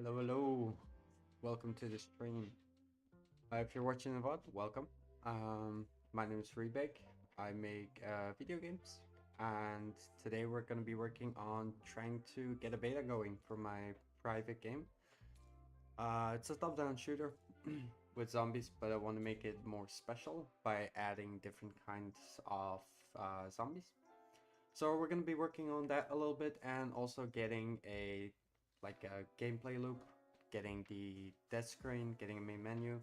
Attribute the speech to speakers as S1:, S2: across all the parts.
S1: Hello, hello. Welcome to the stream. If you're watching the VOD, welcome. My name is Rebek. I make video games, and today we're going to be working on trying to get a beta going for my private game. It's a top-down shooter with zombies, but I want to make it more special by adding different kinds of zombies. So we're going to be working on that a little bit, and also getting a gameplay loop, getting the death screen, getting a main menu.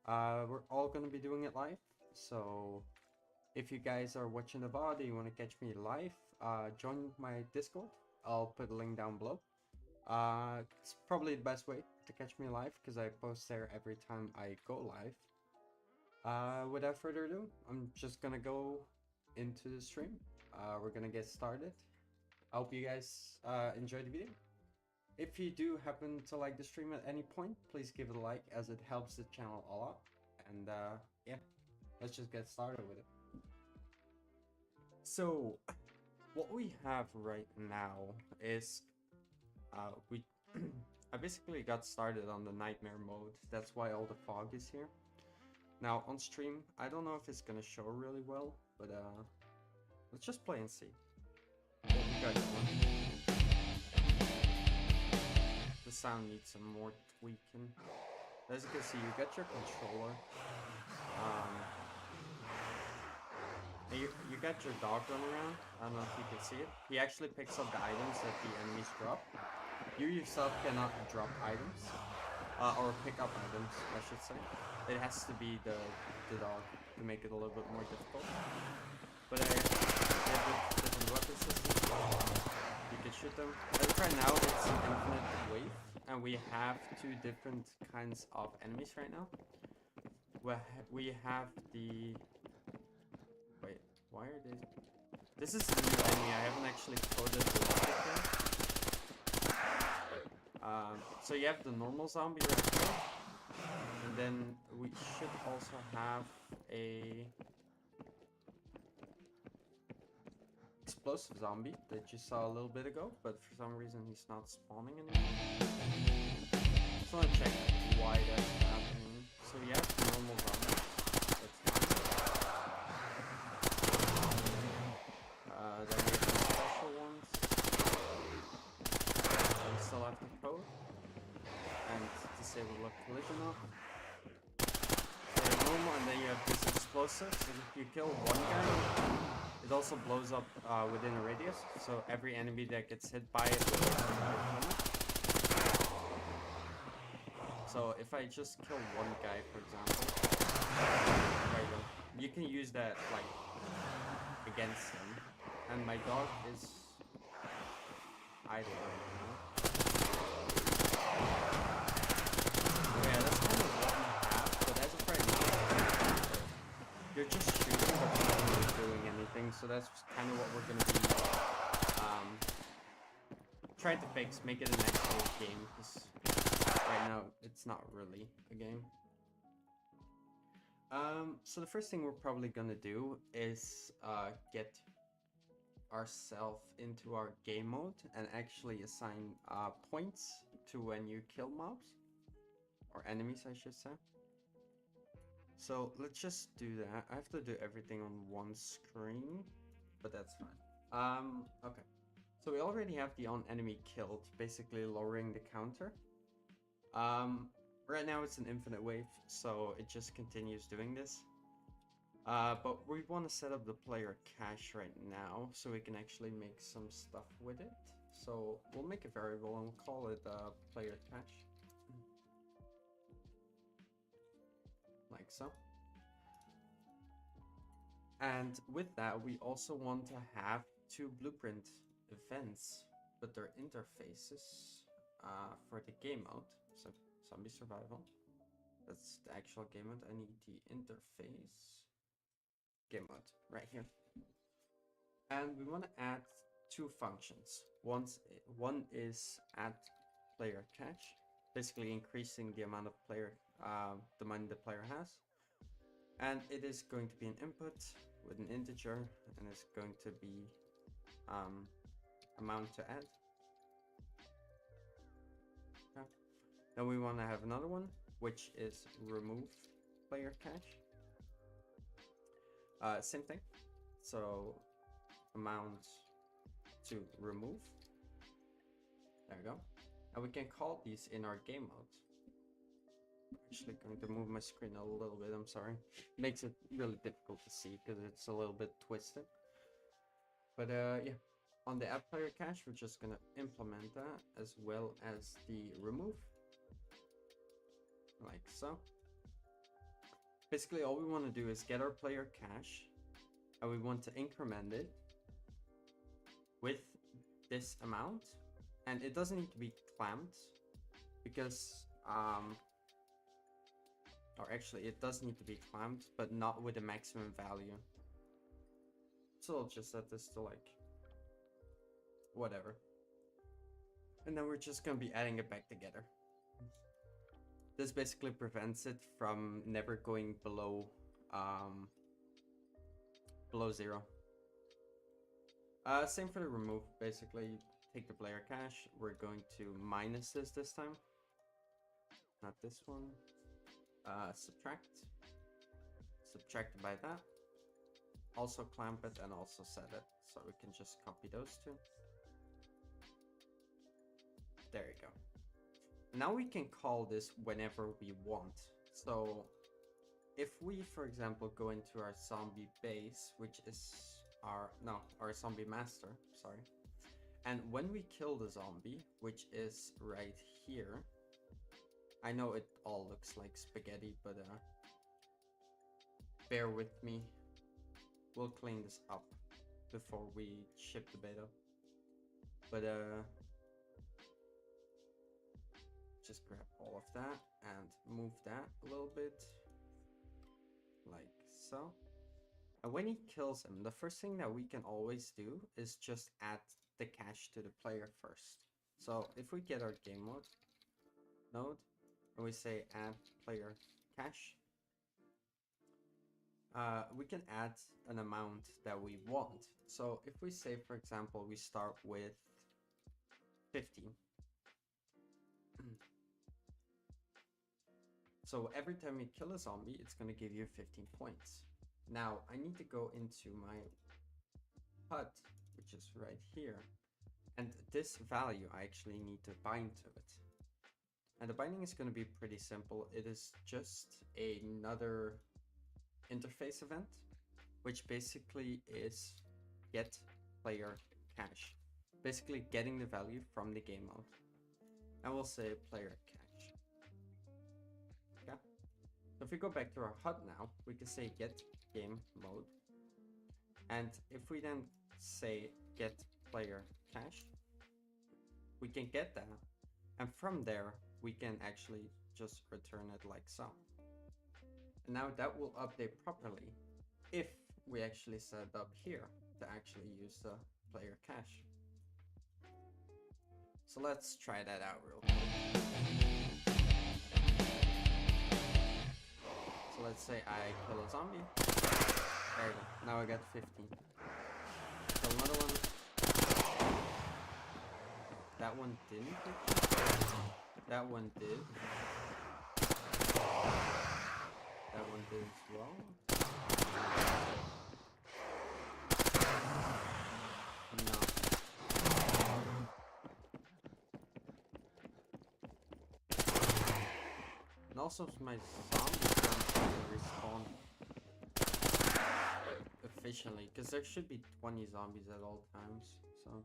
S1: We're all gonna be doing it live, so if you guys are watching the VOD and you want to catch me live, join my Discord. I'll put a link down below. It's probably the best way to catch me live because I post there every time I go live. Without further ado, I'm just gonna go into the stream. We're gonna get started. I hope you guys enjoy the video. If you do happen to like the stream at any point, please give it a like as it helps the channel a lot. And yeah, let's just get started with it. So, what we have right now is we I basically got started on the nightmare mode. That's why all the fog is here. Now on stream, I don't know if it's gonna show really well, but let's just play and see what we got going. The sound needs some more tweaking. As you can see, you get your controller. You got your dog running around. I don't know if you can see it. He actually picks up the items that the enemies drop. You yourself cannot drop items. Or pick up items, I should say. It has to be the dog to make it a little bit more difficult. But they have different weapon systems. You can shoot them. As of right now, it's an infinite wave, and we have two different kinds of enemies right now. We have the... Wait, why are they... This is the new enemy. I haven't actually coded the logic yet. So you have the normal zombie right here, and then we should also have a explosive zombie that you saw a little bit ago, but for some reason he's not spawning anymore. Just want to check why that's happening. So you have the normal zombie. That's fine. Then we have the special ones. We still have the code. And disable lock collision off. So the normal, and then you have this explosive. So if you kill one guy, it also blows up within a radius. So every enemy that gets hit by it will become another. So if I just kill one guy, for example, there you go. You can use that like against him. And my dog is idle right now. Yeah, that's kind of what we have, but as of right now, you're just shooting, but you're not really doing anything, so that's kind of what we're going to be trying to fix, make it an actual game, because right now it's not really a game. So the first thing we're probably going to do is get ourselves into our game mode and actually assign points to when you kill mobs. Or enemies, I should say. So let's just do that. I have to do everything on one screen, but that's fine. Okay. So we already have the on enemy killed, basically lowering the counter. Right now it's an infinite wave, so it just continues doing this. But we want to set up the player cache right now, so we can actually make some stuff with it. So we'll make a variable and we'll call it player cache. Like so. And with that, we also want to have two blueprint events, but their interfaces for the game mode. So zombie survival. That's the actual game mode. I need the interface. Game mode right here. And we want to add two functions. One is add player cache, basically increasing the amount of the money the player has, and it is going to be an input with an integer, and it's going to be amount to add. Okay. Then we want to have another one, which is remove player cache. Same thing. So amount to remove. There we go. And we can call these in our game mode. Actually going to move my screen a little bit, I'm sorry. Makes it really difficult to see because it's a little bit twisted. But yeah, on the app player cache, we're just gonna implement that as well as the remove, like so. Basically, all we want to do is get our player cache, and we want to increment it with this amount, and it doesn't need to be clamped because or actually it does need to be clamped, but not with a maximum value. So I'll just set this to like whatever, and then we're just gonna be adding it back together. This basically prevents it from never going below below 0. Same for the remove. Basically, take the player cache. We're going to minus this time, not this one. Subtract by that. Also clamp it and also set it. So we can just copy those two. There you go. Now we can call this whenever we want. So if we, for example, go into our zombie base, which is our zombie master, sorry. And when we kill the zombie, which is right here, I know it all looks like spaghetti, but bear with me. We'll clean this up before we ship the beta. But just grab all of that and move that a little bit, like so. And when he kills him, the first thing that we can always do is just add the cache to the player first. So if we get our game mode node and we say add player cache, we can add an amount that we want. So if we say, for example, we start with 15. So every time you kill a zombie, it's going to give you 15 points. Now I need to go into my HUD, which is right here. And this value, I actually need to bind to it. And the binding is going to be pretty simple. It is just another interface event, which basically is get player cache. Basically getting the value from the game mode. And we'll say player cache. Okay. So if we go back to our HUD now, we can say get game mode. And if we then say get player cache, we can get that. And from there, we can actually just return it like so. And now that will update properly if we actually set it up here to actually use the player cache. So let's try that out real quick. So let's say I kill a zombie. There we go. Now I got 15. So another one. That one didn't hit. That one did. That one did as well. No. And also my zombies don't respawn efficiently, because there should be 20 zombies at all times, so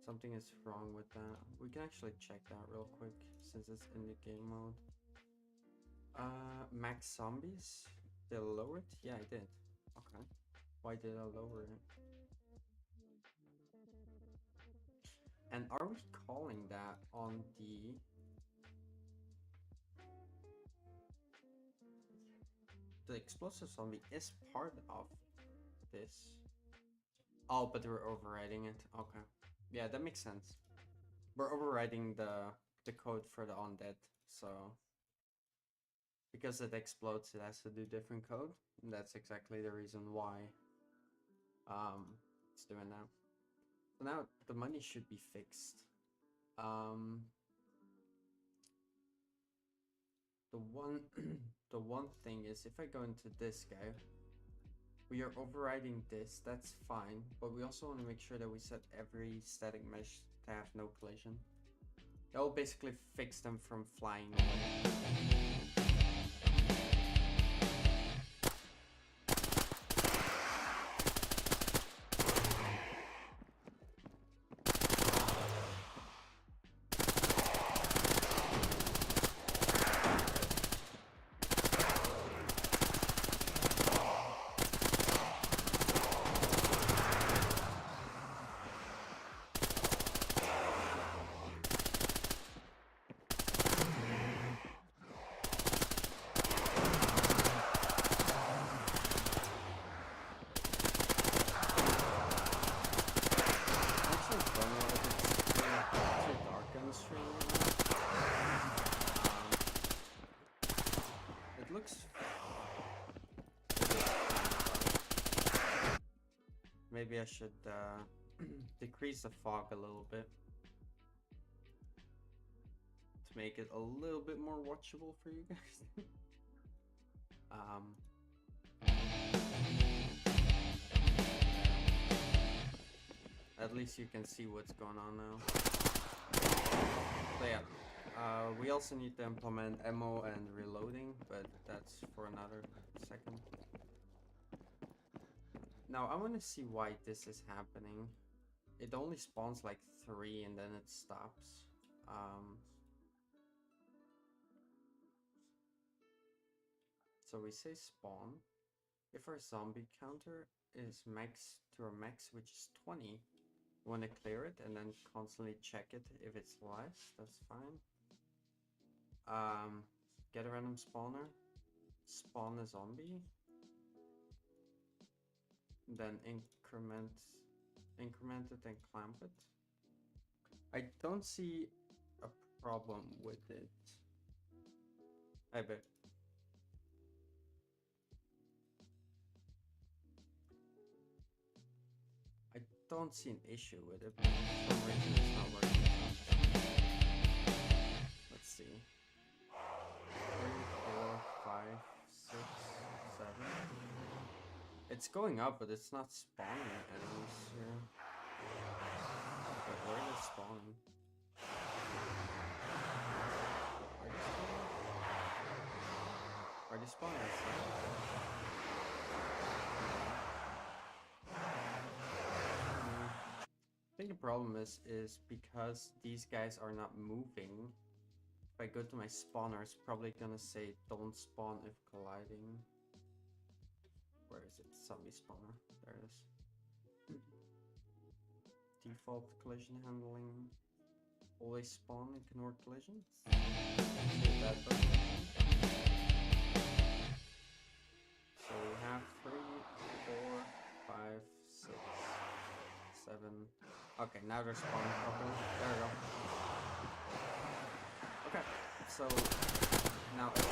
S1: something is wrong with that. We can actually check that real quick since it's in the game mode. Max zombies? Did I lower it? Yeah, I did. Okay. Why did I lower it? And are we calling that on the... The explosive zombie is part of this. Oh, but we're overriding it. Okay. Yeah, that makes sense. We're overriding the code for the undead, so because it explodes, it has to do different code. And that's exactly the reason why it's doing that. So now the money should be fixed. The one the one thing is, if I go into this guy, we are overriding this, that's fine, but we also want to make sure that we set every static mesh to have no collision. That will basically fix them from flying away. It looks... Maybe I should decrease the fog a little bit to make it a little bit more watchable for you guys. At least you can see what's going on now. So yeah, we also need to implement ammo and reloading, but that's for another second. Now I want to see why this is happening. It only spawns like 3 and then it stops. So we say spawn. If our zombie counter is max to our max, which is 20, you want to clear it and then constantly check it. If it's less, that's fine. Get a random spawner, spawn a zombie, then increment it and clamp it. I don't see a problem with it. I bet. I don't see an issue with it, but for some reason it's not working. Let's see. 3, 4, 5, 6, 7. It's going up, but it's not spawning enemies here. But where is it spawning? Are they spawning? I think the problem is because these guys are not moving. If I go to my spawner, it's probably gonna say don't spawn if colliding. Where is it? Zombie spawner. There it is. Default collision handling. Always spawn, ignore collisions. See that button. So we have 3, 4, 5, 6, 7. Okay, now they're spawning properly. There we go. Okay, so now I think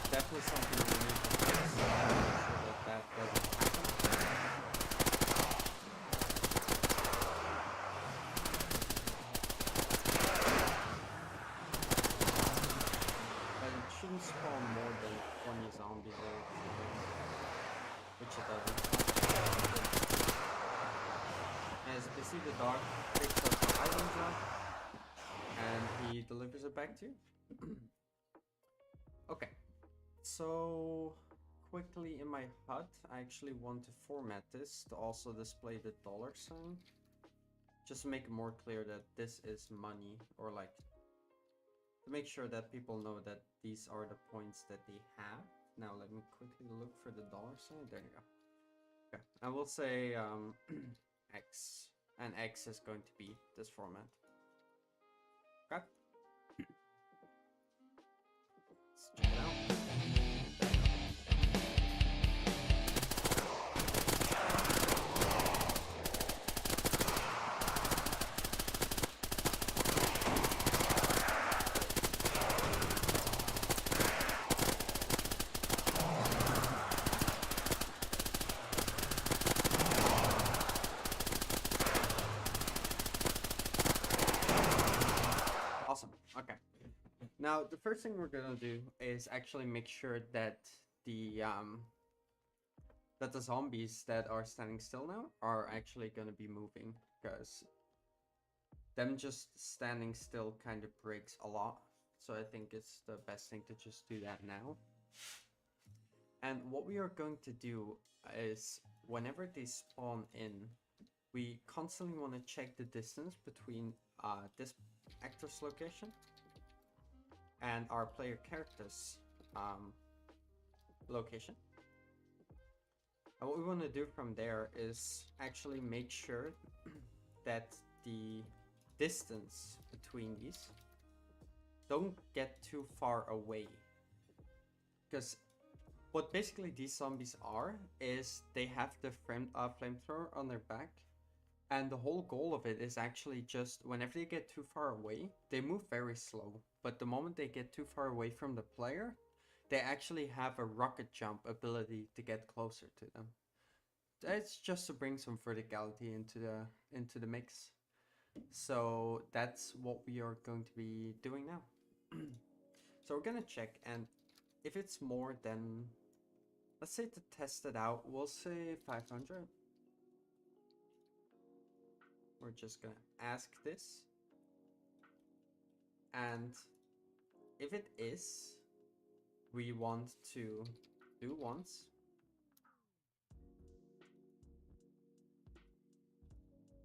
S1: definitely something we need to fix to make sure that doesn't happen. But it shouldn't spawn more than 20 zombies there, which it doesn't. As you can see, the dog picks up the items up and he delivers it back to you. Okay. So quickly in my HUD, I actually want to format this to also display the $sign, just to make it more clear that this is money, or like to make sure that people know that these are the points that they have. Now let me quickly look for the $sign. There you go. Okay, I will say X, and X is going to be this format. Okay. Now, the first thing we're gonna do is actually make sure that the zombies that are standing still now are actually gonna be moving, because them just standing still kind of breaks a lot. So I think it's the best thing to just do that now. And what we are going to do is, whenever they spawn in, we constantly want to check the distance between this actor's location and our player character's location. And what we want to do from there is actually make sure that the distance between these don't get too far away. Because what basically these zombies are is they have the flamethrower on their back, and the whole goal of it is actually just whenever they get too far away, they move very slow. But the moment they get too far away from the player, they actually have a rocket jump ability to get closer to them. It's just to bring some verticality into the mix. So that's what we are going to be doing now. So we're gonna check, and if it's more than, let's say to test it out, we'll say 500. We're just gonna ask this, and if it is, we want to do once.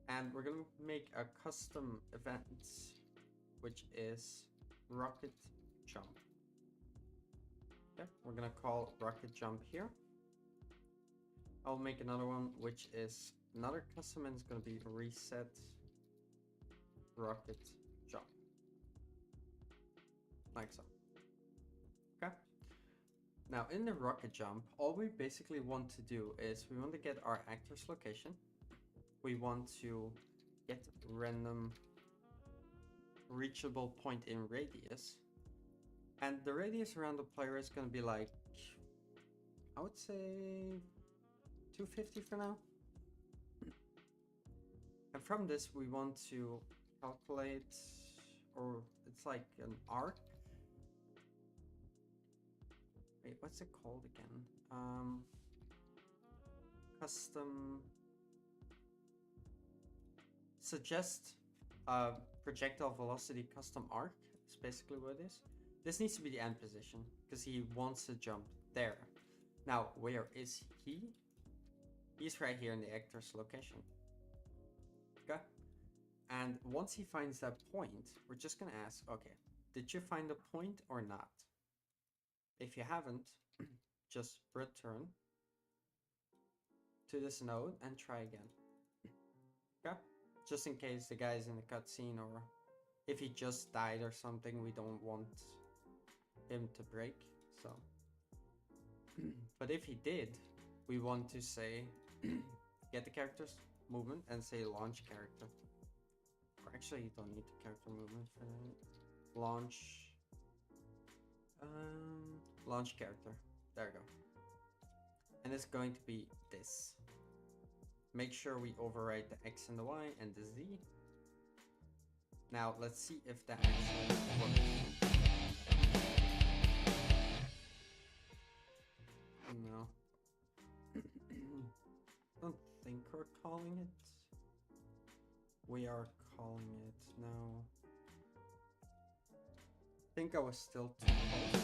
S1: And we're gonna make a custom event, which is rocket jump. Okay, we're gonna call rocket jump here. I'll make another one, which is another custom, and it's gonna be reset rocket jump, like so. Okay. Now in the rocket jump, all we basically want to do is we want to get our actor's location. We want to get random reachable point in radius. And the radius around the player is going to be like, I would say 250 for now. And from this we want to calculate, or it's like an arc. Wait, what's it called again? Custom suggest projectile velocity custom arc is basically what it is. This needs to be the end position because he wants to jump there. Now, where is he? He's right here in the actor's location. Okay. And once he finds that point, we're just gonna ask, okay, did you find a point or not? If you haven't, just return to this node and try again. Okay. Just in case the guy's in the cutscene, or if he just died or something, we don't want him to break. So, but if he did, we want to say get the character's movement and say launch character. Or actually, you don't need the character movement for that. Launch character. There we go. And it's going to be this. Make sure we override the X and the Y and the Z. Now let's see if that actually works. No. Don't think we're calling it. We are calling it now. I think I was still too close.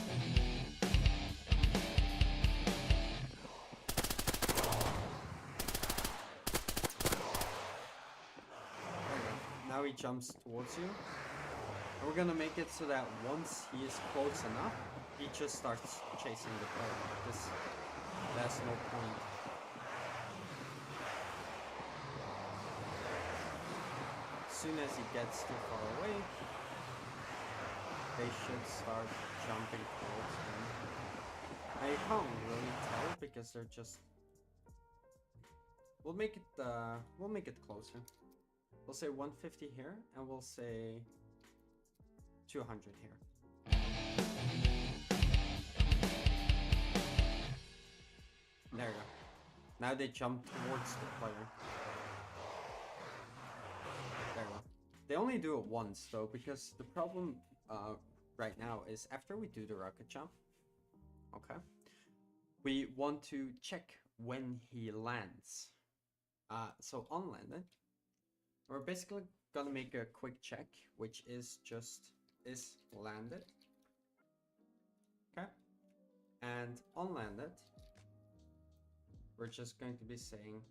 S1: Now he jumps towards you. And we're gonna make it so that once he is close enough, he just starts chasing the player. Because there's no point. As soon as he gets too far away, they should start jumping towards him. Now you can't really tell because they're just. We'll make it closer. We'll say 150 here, and we'll say 200 here. There we go. Now they jump towards the player. There we go. They only do it once though, because the problem right now is after we do the rocket jump, okay, we want to check when he lands. So on landing, we're basically gonna make a quick check, which is just is landed. Okay, and on landed, we're just going to be saying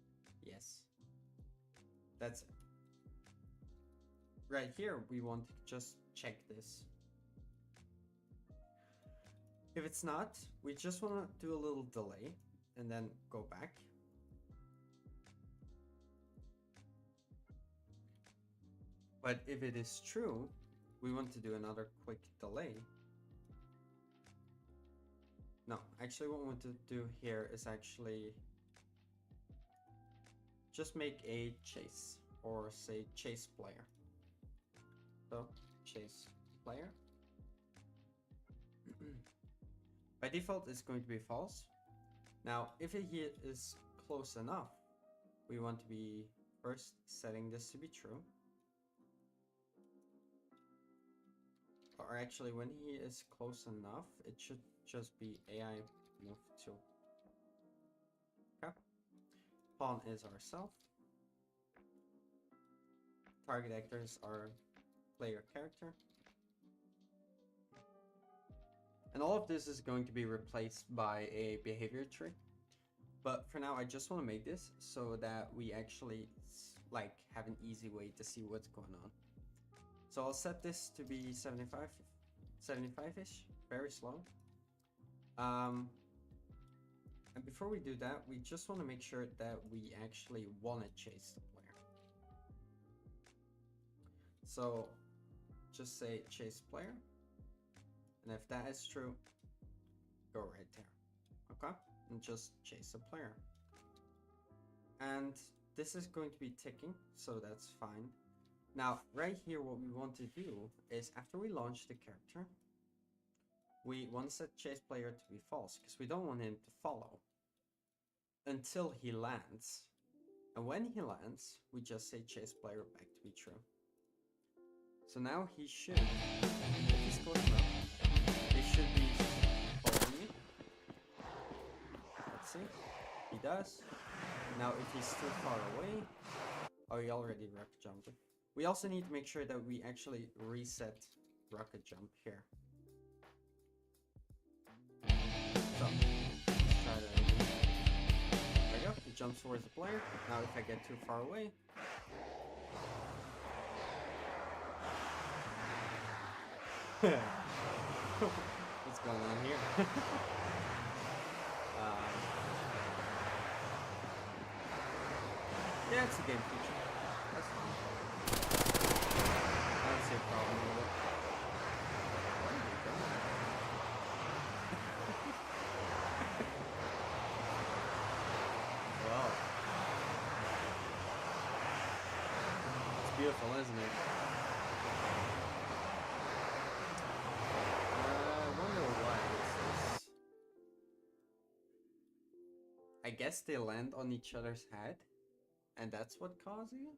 S1: yes. That's it. Right here, we want to just check this. If it's not, we just want to do a little delay and then go back. But if it is true, we want to do another quick delay. No, actually what we want to do here is actually just make a chase, or say chase player. So chase player. By default it's going to be false. Now if it is close enough, we want to be first setting this to be true. Or actually when he is close enough, it should just be AI move to. Okay. Pawn is ourself. Target actors are player character. And all of this is going to be replaced by a behavior tree. But for now, I just want to make this so that we actually like have an easy way to see what's going on. So I'll set this to be 75-ish, very slow. And before we do that, we just want to make sure that we actually want to chase the player. So just say chase player. And if that is true, go right there. Okay? And just chase a player. And this is going to be ticking, so that's fine. Now, right here, what we want to do is after we launch the character, we want to set chase player to be false because we don't want him to follow until he lands. And when he lands, we just say chase player back to be true. So now he should, if he's close enough, he should be following me. Let's see. He does. Now if he's too far away, oh, he already rocket jumped. We also need to make sure that we actually reset rocket jump here. So, let's try that again. There we go, he jumps towards the player. Now if I get too far away, what's going on here? Yeah, it's a game feature. That's fine. I don't see a problem with it. Where did it go? Wow. It's beautiful, isn't it? I wonder why this is. I guess they land on each other's head, and that's what causing it?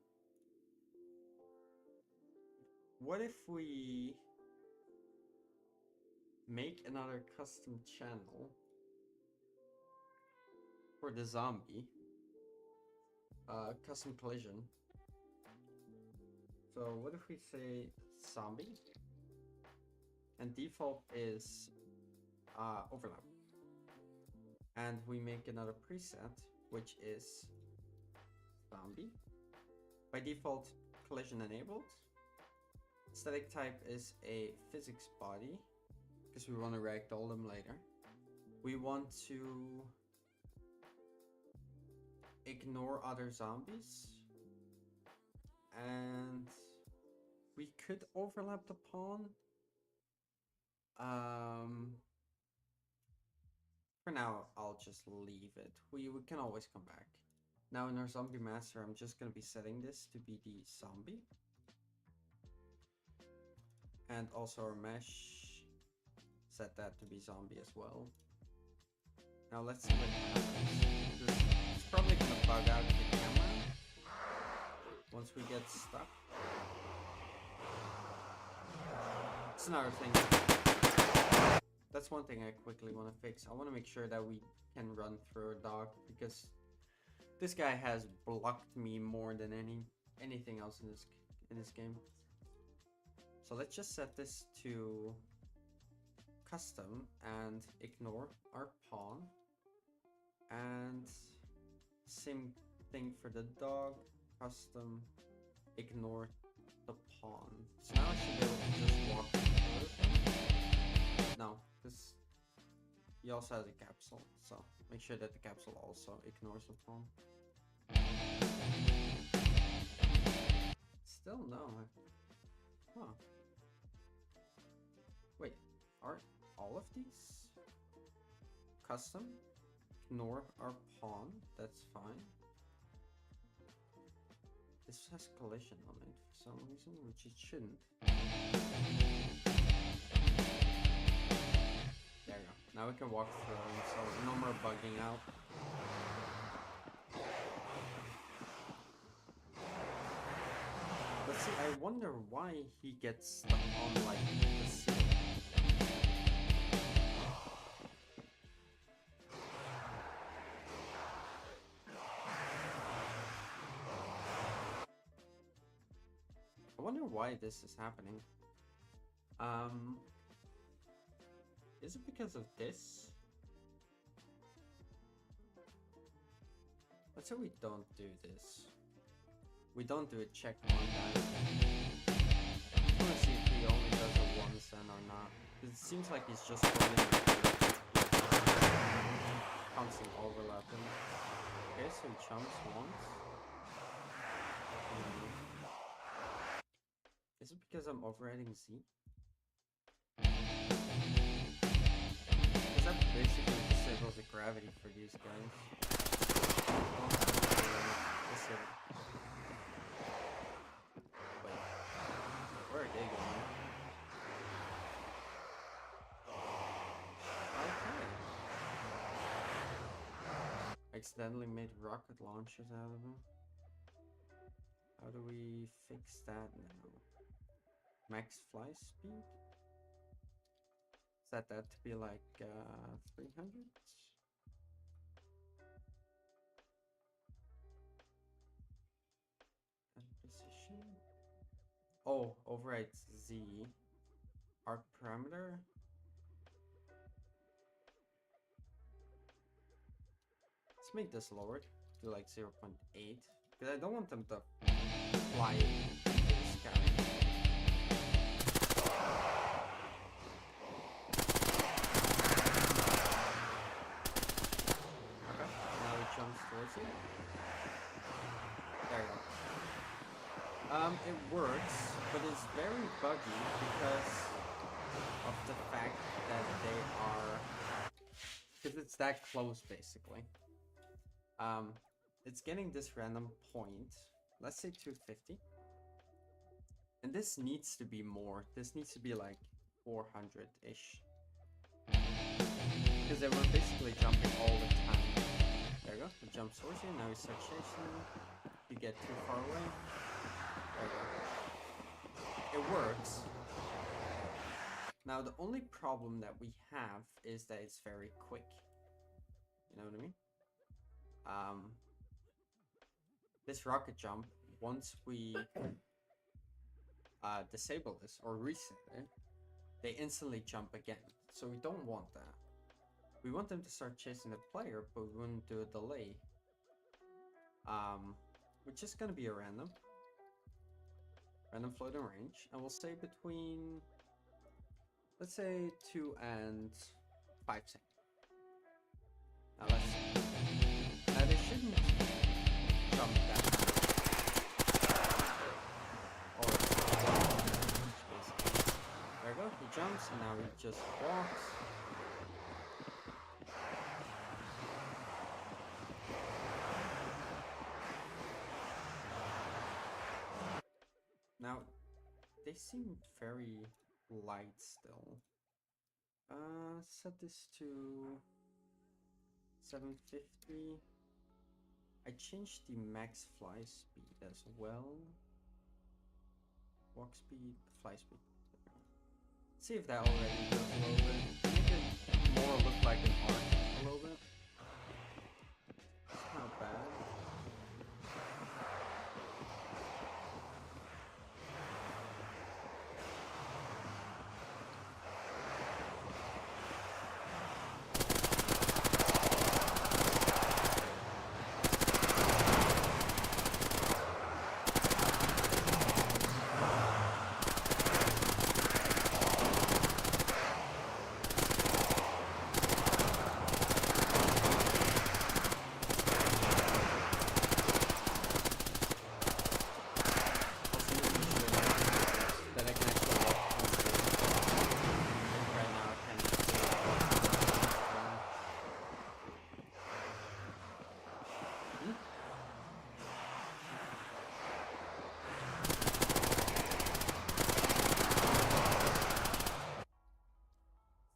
S1: What if we make another custom channel for the zombie? Custom collision. So what if we say zombie? And default is overlap. And we make another preset, which is zombie. By default, collision enabled. Static type is a physics body, because we want to ragdoll them later. We want to ignore other zombies. And we could overlap the pawn. For now, I'll just leave it. We can always come back. Now in our zombie master, I'm just going to be setting this to be the zombie. And also our mesh, set that to be zombie as well. Now let's see what happens. It's probably going to bug out the camera once we get stuck. It's another thing. That's one thing I quickly want to fix. I want to make sure that we can run through a dog, because this guy has blocked me more than anything else in this game. So let's just set this to custom and ignore our pawn. And same thing for the dog, custom, ignore the pawn. So now I should be able to just walk through. No, because he also has a capsule, so make sure that the capsule also ignores the pawn. Still no. Huh. Wait, are all of these custom? Ignore our pawn, that's fine. This has collision on it for some reason, which it shouldn't. There you go. Now we can walk through them, so no more bugging out. But see, I wonder why he gets stuck on like the ceiling. I wonder why this is happening. Is it because of this? Let's say we don't do this. We don't do a check one guy. I want to see if he only does a once then or not. It seems like he's just holding constant overlapping. Okay, so he jumps once. Is it because I'm overriding Z? Because that basically disables the gravity for these guys. Wait, where are they going? Okay. Accidentally made rocket launchers out of them. How do we fix that now? Max fly speed? Set that to be like 300? And position? Oh, override Z. Arc parameter? Let's make this lowered to like 0.8. Because I don't want them to fly into the sky. Towards it. There you go. It works, but it's very buggy because of the fact that they are, because it's that close basically. It's getting this random point, let's say 250, and this needs to be more. This needs to be like 400-ish, because they were basically jumping all the time. There you go, the jump source here, now we start chasing, you get too far away, there you go. It works. Now the only problem that we have is that it's very quick. You know what I mean? This rocket jump, once we disable this or reset it, they instantly jump again. So we don't want that. We want them to start chasing the player, but we wouldn't do a delay. Which is gonna be a random floating range, and we'll say between, let's say 2 and 5 seconds. Now let's see. Now they shouldn't jump that high. Or basically. There we go, he jumps, and now he just walks. Now, they seem very light still. Set this to 750. I changed the max fly speed as well. Walk speed, fly speed. See if that already does a little bit. Make it more look like an arc a little bit. It's not bad.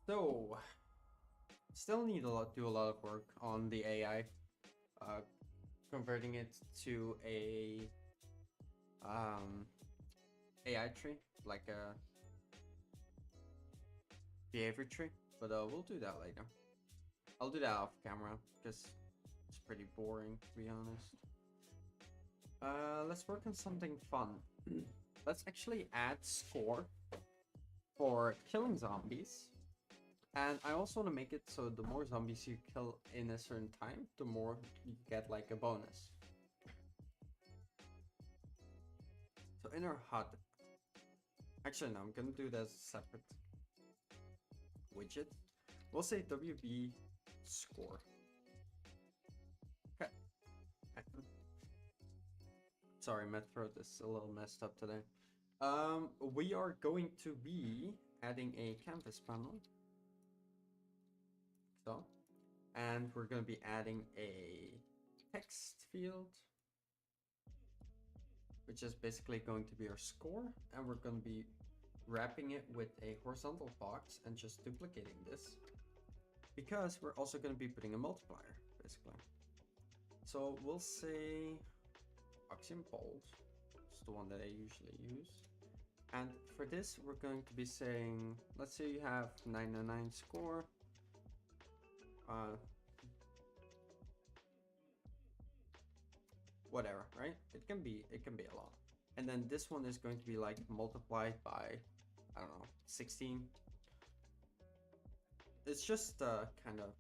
S1: So, still need do a lot of work on the AI, converting it to a AI tree, like a behavior tree. But we'll do that later. I'll do that off camera because it's pretty boring, to be honest. Let's work on something fun. Let's actually add score for killing zombies. And I also want to make it so the more zombies you kill in a certain time, the more you get like a bonus. So in our HUD, actually no, I'm gonna do that as a separate widget. We'll say WB score. Okay. Sorry, my throat is a little messed up today. We are going to be adding a canvas panel. So, and we're going to be adding a text field, which is basically going to be our score, and we're going to be wrapping it with a horizontal box and just duplicating this, because we're also going to be putting a multiplier, basically. So we'll say Oxium bold, it's the one that I usually use. And for this, we're going to be saying, let's say you have 999 score. Whatever, right? It can be a lot. And then this one is going to be like multiplied by, I don't know, 16. It's just kind of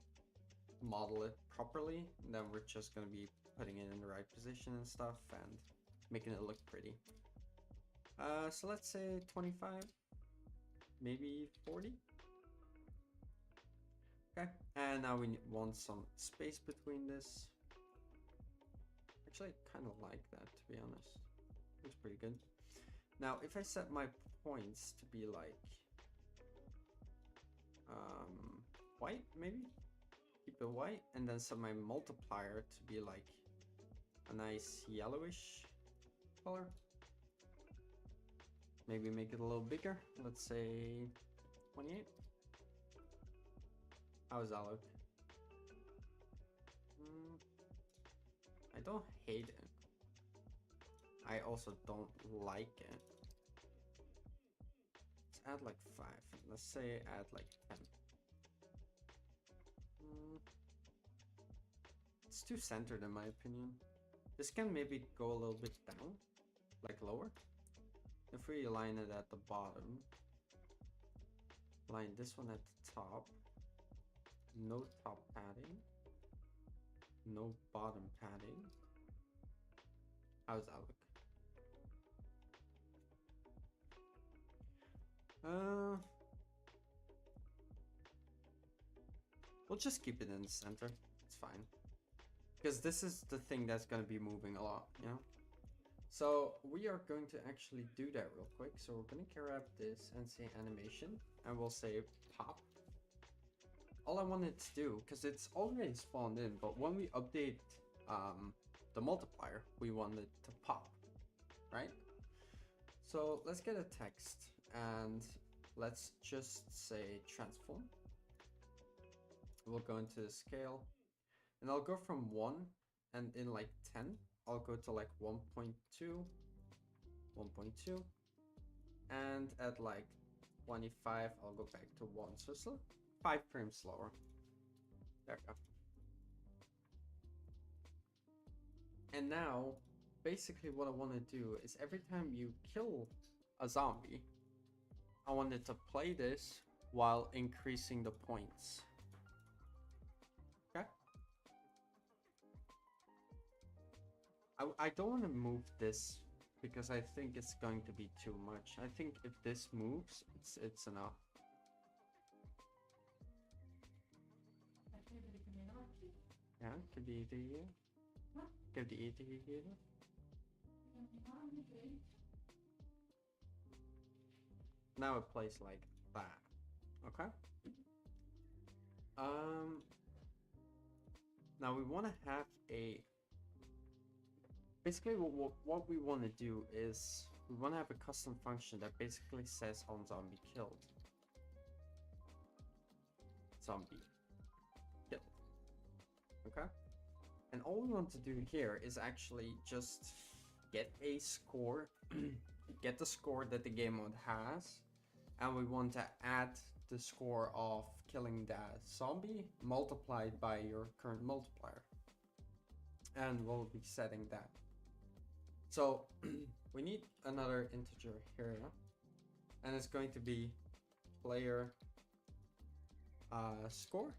S1: model it properly, and then we're just going to be putting it in the right position and stuff and making it look pretty. So let's say 25, maybe 40. Okay, and now we want some space between this. Actually, I kind of like that, to be honest. Looks pretty good. Now, if I set my points to be like white, maybe keep it white, and then set my multiplier to be like a nice yellowish color. Maybe make it a little bigger. Let's say 28. How does that look? I don't hate it. I also don't like it. Let's add like 5. Let's say add like 10. It's too centered in my opinion. This can maybe go a little bit down, like lower. If we align it at the bottom, line this one at the top, no top padding, no bottom padding. How does that look? We'll just keep it in the center. It's fine. Because this is the thing that's going to be moving a lot, you know? So we are going to actually do that real quick. So we're going to grab this and say animation, and we'll say pop. All I wanted to do, because it's already spawned in, but when we update the multiplier, we want it to pop, right? So let's get a text and let's just say transform. We'll go into the scale and I'll go from 1, and in like 10 I'll go to like 1.2, 1.2, and at like 25, I'll go back to 1, so it's 5 frames slower. There we go. And now, basically what I want to do is every time you kill a zombie, I want it to play this while increasing the points. Okay? I don't want to move this because I think it's going to be too much. I think if this moves, it's enough. Ja, ik heb die idee hier. Ik heb die eten gegeven. Now it plays like that. Okay. Now we want to have a. Basically, what we want to do is we want to have a custom function that basically says on zombie killed. Zombie killed. Okay. And all we want to do here is actually just get a score, get the score that the game mode has, and we want to add the score of killing that zombie multiplied by your current multiplier. And we'll be setting that. So we need another integer here, and it's going to be player score.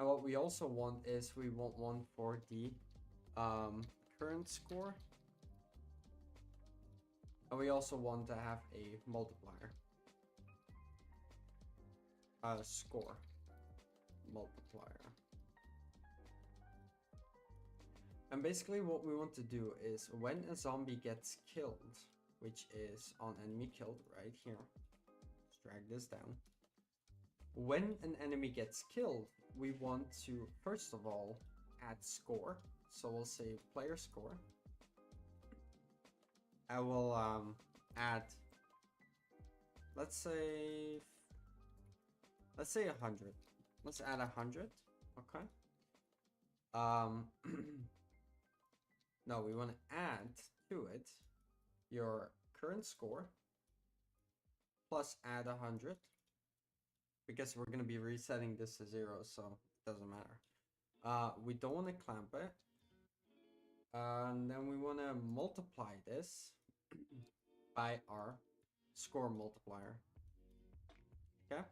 S1: And what we also want is we want one for the current score. And we also want to have a multiplier. Score multiplier. And basically what we want to do is when a zombie gets killed, which is on enemy killed right here. Let's drag this down. When an enemy gets killed, we want to first of all add score. So we'll say player score. I will add, let's say 100. Let's add 100. Okay. No, we want to add to it your current score plus add 100. Because we're going to be resetting this to 0, so it doesn't matter. We don't want to clamp it. And then we want to multiply this by our score multiplier. Okay?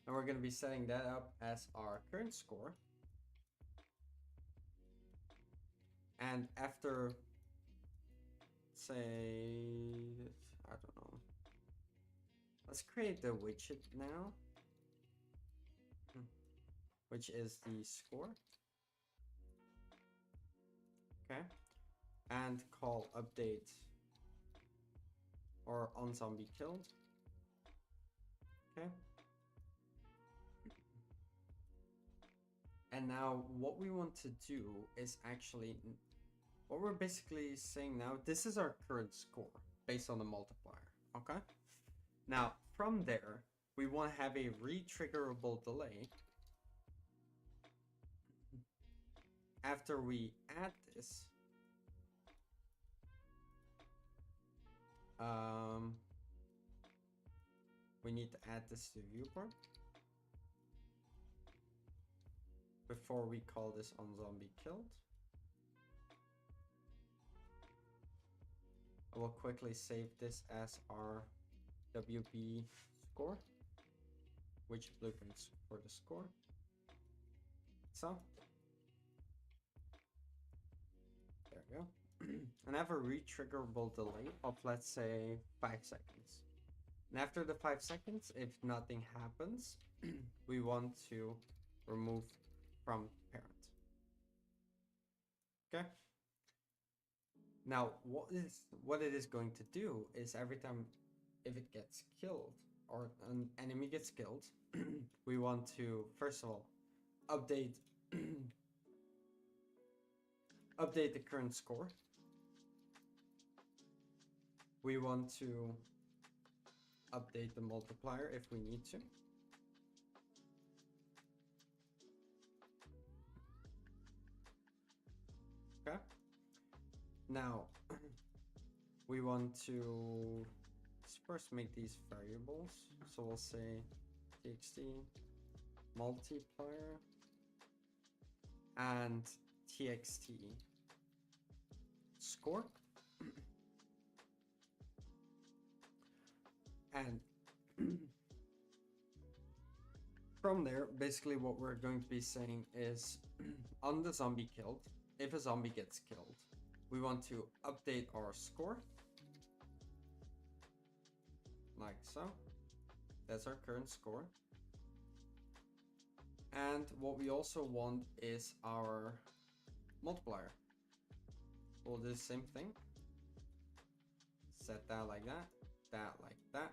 S1: And we're going to be setting that up as our current score. And after, say, I don't know. Let's create the widget now, which is the score. Okay. And call update or on zombie killed. Okay. And now what we want to do is actually, what we're basically saying now, this is our current score based on the multiplier, okay? Now, from there, we want to have a re-triggerable delay. After we add this, we need to add this to viewport before we call this on zombie killed. I will quickly save this as our WB score, which blueprints for the score. So there we go. And I have a re-triggerable delay of, let's say, 5 seconds. And after the 5 seconds, if nothing happens, we want to remove from parent. Okay. Now, what it is going to do is every time if it gets killed or an enemy gets killed, we want to first of all update update the current score. We want to update the multiplier if we need to. Okay. Now we want to first make these variables. So we'll say txt multiplier and txt score. And from there, basically what we're going to be saying is on the zombie killed, if a zombie gets killed, we want to update our score like so. That's our current score. And what we also want is our multiplier. We'll do the same thing. Set that like that, that like that.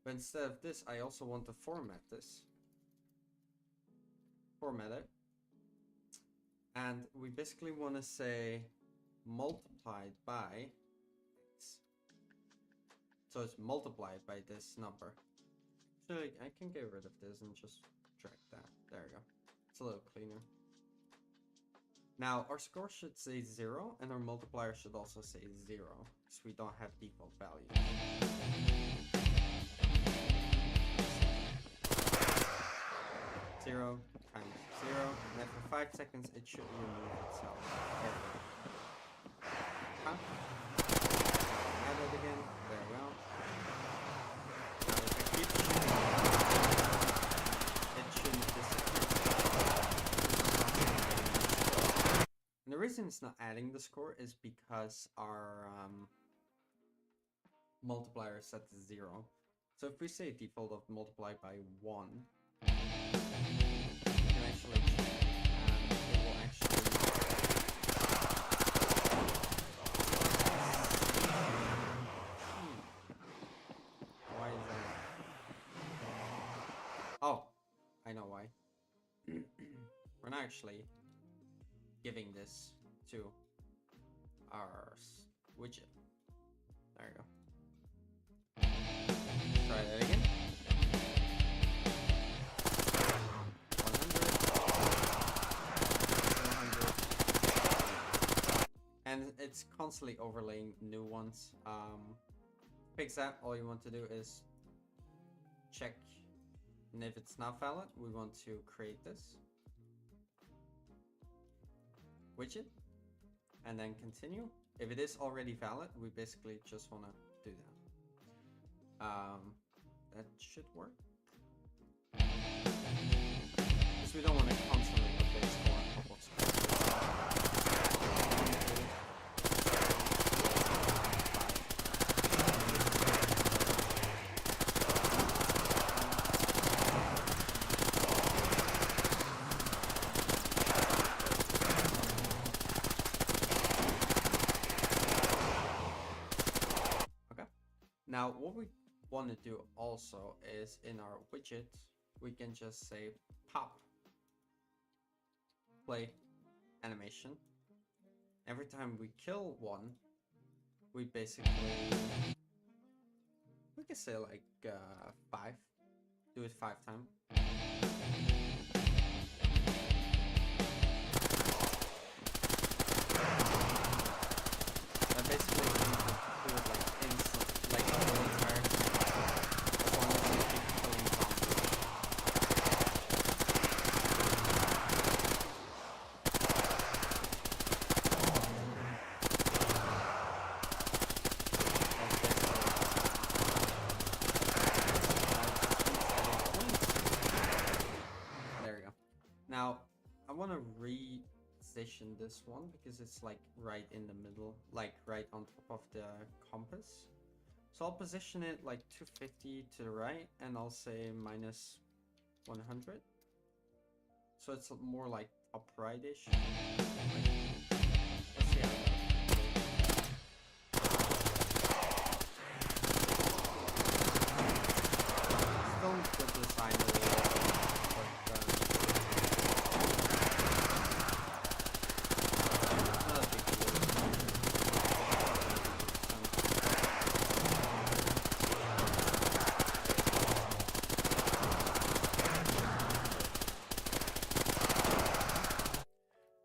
S1: But instead of this, I also want to format this. Format it. And we basically want to say multiplied by x. So it's multiplied by this number. So I can get rid of this and just drag that. There we go. It's a little cleaner. Now our score should say 0 and our multiplier should also say 0 because we don't have default values. 0 times 0, and after 5 seconds it should remove itself. There we go. Add it again. There we go. Now if I keep shooting, it shouldn't disappear. And the reason it's not adding the score is because our multiplier is set to 0. So if we say default of multiply by 1, you can actually check and it will actually why is that? Oh, I know why. We're not actually giving this to our widget. There you go. Try that again. 100, 400, and it's constantly overlaying new ones. Fix that. All you want to do is check, and if it's not valid, we want to create this widget and then continue. If it is already valid, we basically just want to do that. That should work. Because we don't want to constantly update score on top of score. Now, what we want to do also is in our widget, we can just say pop play animation. Every time we kill one, we basically, we can say like 5, do it 5 times. That basically do it like instant. Like the whole entire as long as you keep killing zombies. There we go. Now I want to re-station this one because it's like right in the middle, like right on top of the compass. So I'll position it like 250 to the right, and I'll say minus 100. So it's more like upright-ish. Like, let's see how that goes. Still good design a little, but not a big deal.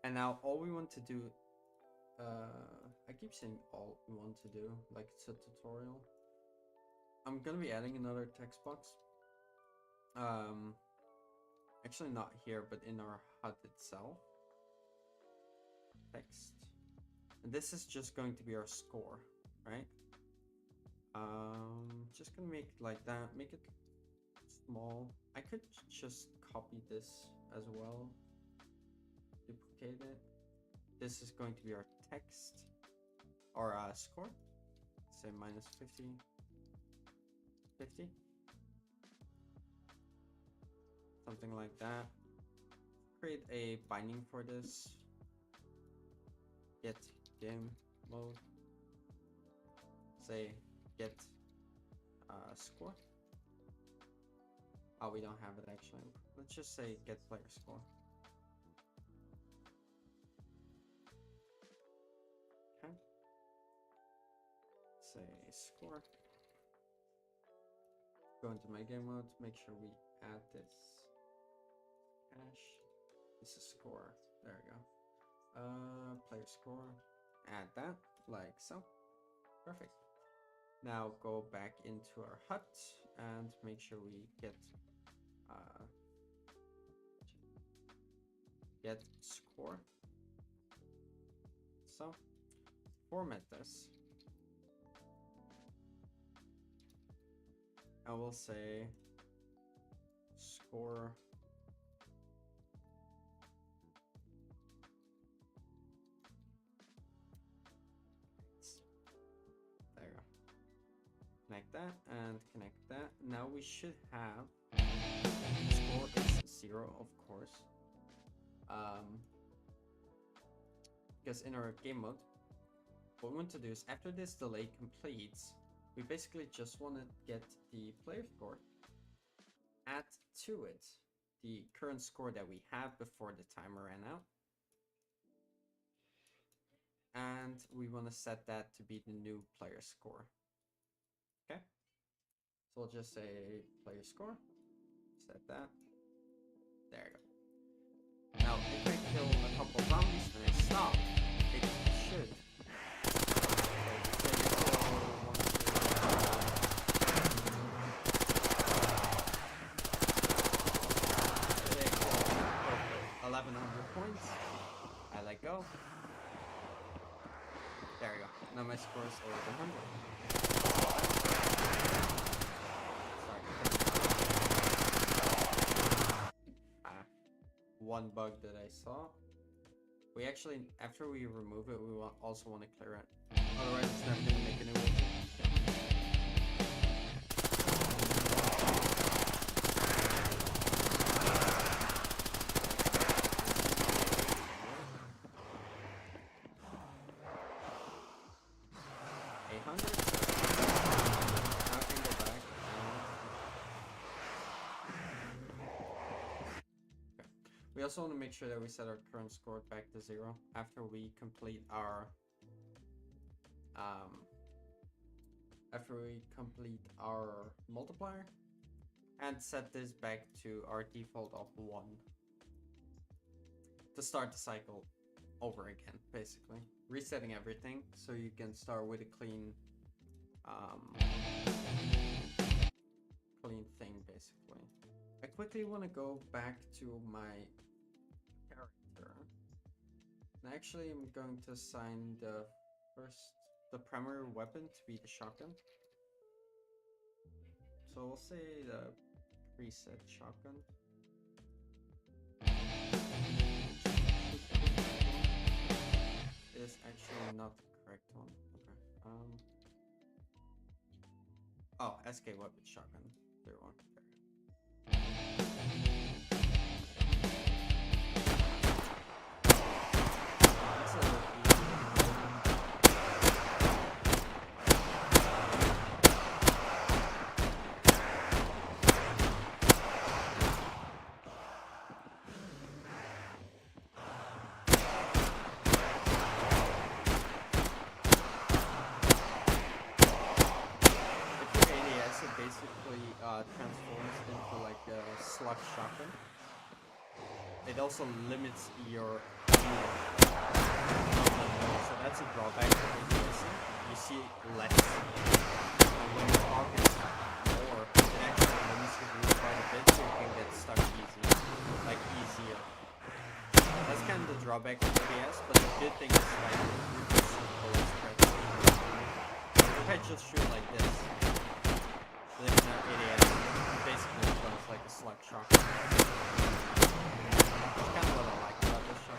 S1: And now all we want to do I keep saying all we want to do, like it's a tutorial. I'm gonna be adding another text box. Actually not here, but in our HUD itself. Text. And this is just going to be our score, right? Just gonna make it like that, make it small. I could just copy this as well, duplicate it. This is going to be our text, or score, say minus 50, 50, something like that. Create a binding for this, get game mode, say get score. Oh, we don't have it actually. Let's just say get player score. Okay. Say score. Go into my game mode. Make sure we add this hash. This is score. There we go. Player score. Add that like so. Perfect. Now go back into our HUD and make sure we get score. So format this. I will say score there you go. Connect that and connect that. Now we should have score is 0, of course. Because in our game mode, what we want to do is after this delay completes, we basically just want to get the player score, add to it the current score that we have before the timer ran out, and we want to set that to be the new player score. Okay, so we'll just say player score, set that, there you go. Now if I kill a couple of zombies and I stop, it should points. I let go. There we go. Now my score is over 100. Sorry. One bug that I saw. We actually, after we remove it, we also want to clear it. Otherwise, it's never going to make a new widget. 800. Now I can go back. Okay. We also want to make sure that we set our current score back to 0 after we complete our multiplier, and set this back to our default of 1 to start the cycle over again, basically resetting everything so you can start with a clean thing. Basically, I quickly want to go back to my character, and actually I'm going to assign the primary weapon to be the shotgun. So we'll say the preset shotgun. Is actually not the correct one. Okay. Oh, SK weapon shotgun. There one. There. That's a little easy. Transforms into like a slug shotgun. It also limits your so that's that's a drawback to ADSing. You see less. And when you focus more, it actually limits your view quite a bit, so you can get stuck easier. That's kind of the drawback of ADS, but the good thing is like reducing bullet spread. If I just shoot like this, then in ADS, it basically becomes like a slug shot. That's kind of what I like about this shot.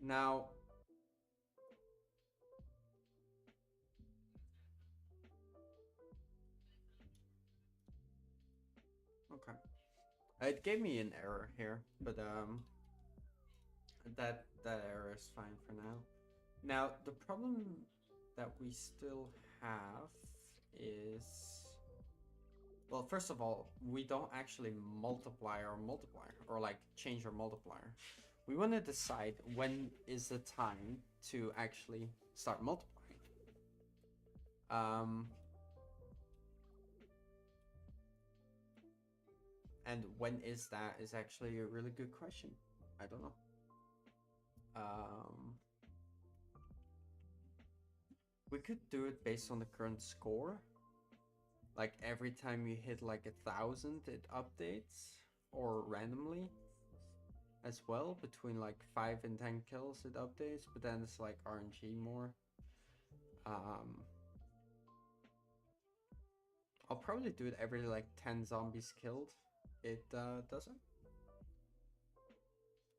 S1: Now, okay, it gave me an error here, but that error is fine for now. Now, the problem that we still have is, well, first of all, we don't actually multiply our multiplier or like change our multiplier. We want to decide when is the time to actually start multiplying. And when is that is actually a really good question. I don't know. We could do it based on the current score. Like every time you hit like 1,000, it updates, or randomly as well. Between like 5 and 10 kills, it updates, but then it's like RNG more. I'll probably do it every like 10 zombies killed. It doesn't.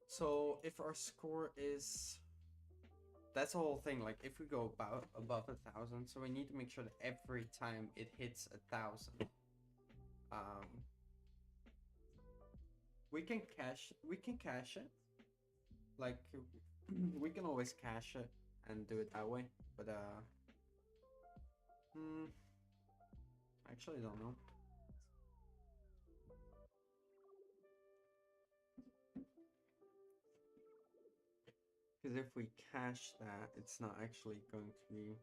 S1: So if our score is, that's the whole thing. Like if we go above 1,000, so we need to make sure that every time it hits 1,000, we can cache it. Like we can always cache it and do it that way. But actually don't know. Because if we cache that, it's not actually going to be...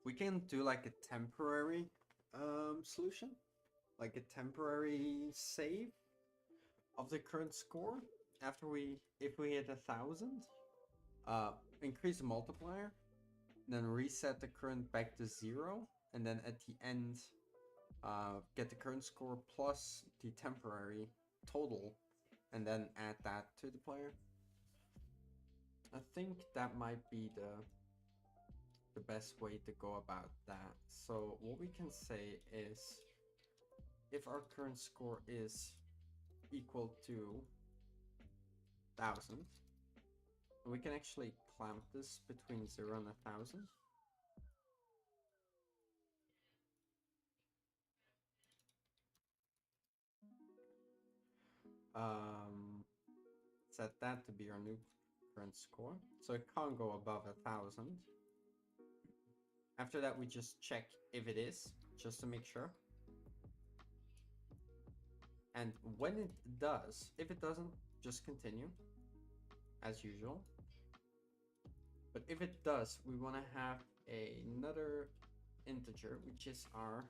S1: We can do like a temporary solution, like a temporary save of the current score after if we hit 1,000, increase the multiplier, then reset the current back to 0, and then at the end get the current score plus the temporary total, and then add that to the player. I think that might be the best way to go about that. So what we can say is, if our current score is equal to 1,000, we can actually clamp this between 0 and 1,000. Set that to be our new current score, so it can't go above 1,000. After that, we just check if it is, just to make sure. And when it does, if it doesn't, just continue as usual. But if it does, we want to have another integer, which is our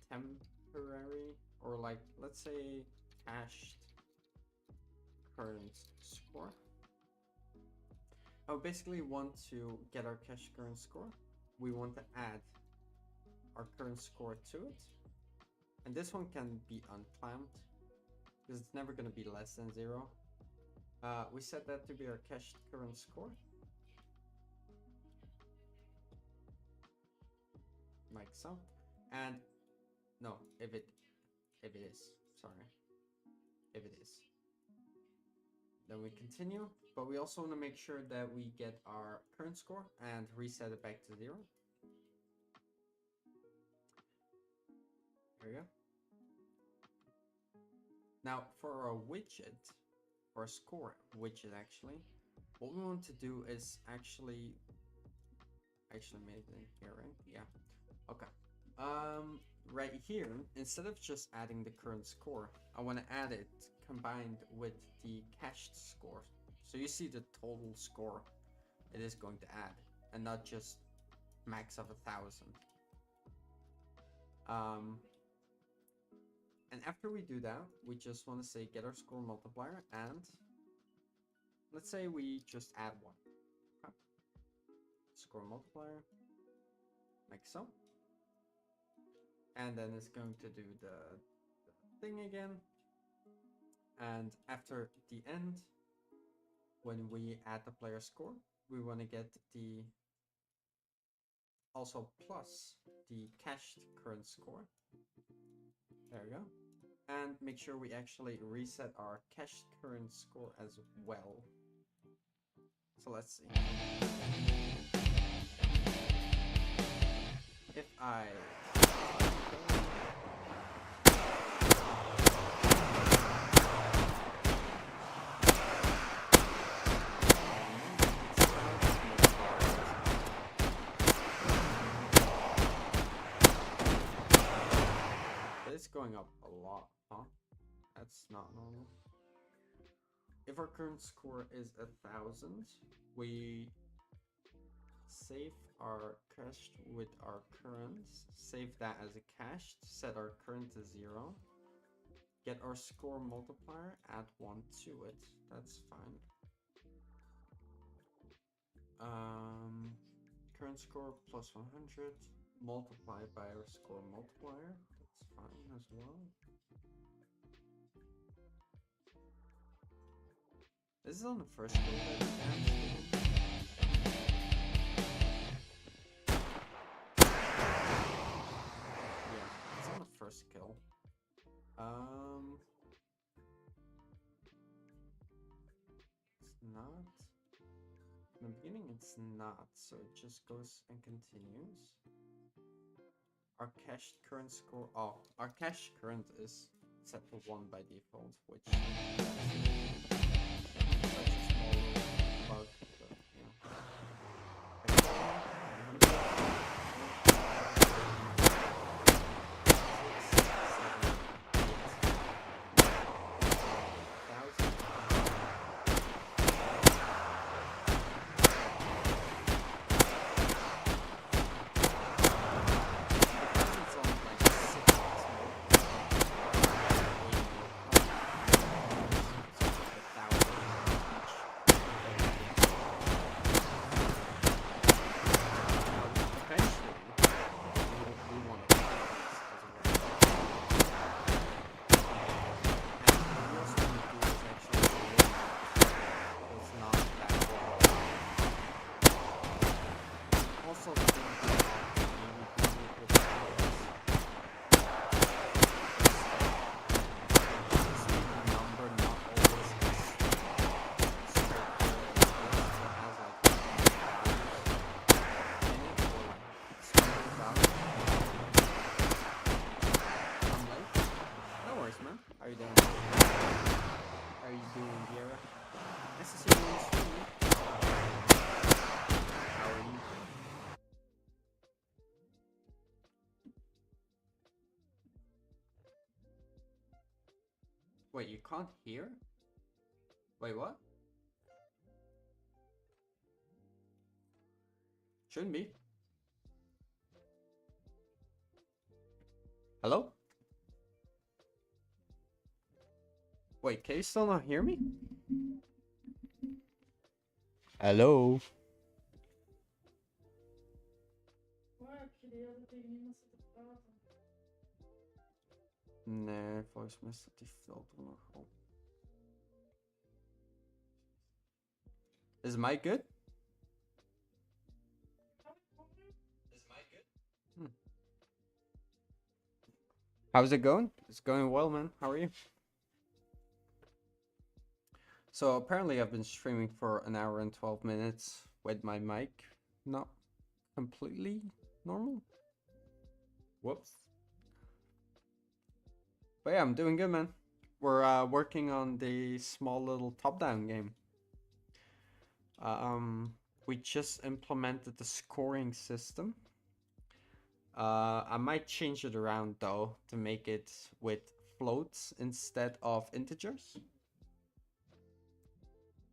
S1: temporary, or like, let's say cached current score. I basically want to get our cached current score. We want to add our current score to it. And this one can be unclamped, because it's never going to be less than 0. We set that to be our cached current score. Like so. And no, if it is, sorry. If it is. Then we continue, but we also want to make sure that we get our current score and reset it back to 0. There you go. Now for a widget, or a score widget actually, what we want to do is actually made it in here, right? Yeah. Okay. Right here, instead of just adding the current score, I want to add it combined with the cached score. So you see the total score it is going to add, and not just max of 1,000. And after we do that, we just want to say get our score multiplier, and let's say we just add one. Okay. Score multiplier, like so. And then it's going to do the thing again. And after the end, when we add the player score, we want to get the also plus the cached current score. There we go. And make sure we actually reset our cached current score as well. So let's see. If I it's going up a lot, huh? That's not normal. If our current score is 1,000, we save our cached with our current, save that as a cached, set our current to 0, get our score multiplier, add 1 to it. That's fine. Current score plus 100 multiplied by our score multiplier. That's fine as well. This is on the first skill that yeah, it's on the first skill. It's not. In the beginning, it's not, so it just goes and continues. Our cached current score. Oh, our cached current is set to 1 by default, which is such a small bug, but yeah. Wait, you can't hear? Wait, what? Shouldn't be. Hello? Wait, can you still not hear me? Hello? Nee, volgens mij staat die filter nog op. Is my good? How's it going? It's going well, man. How are you? So apparently I've been streaming for an hour and 12 minutes with my mic not completely normal. Whoops. But yeah, I'm doing good, man. We're working on the small little top-down game. Um, we just implemented the scoring system. I might change it around though to make it with floats instead of integers.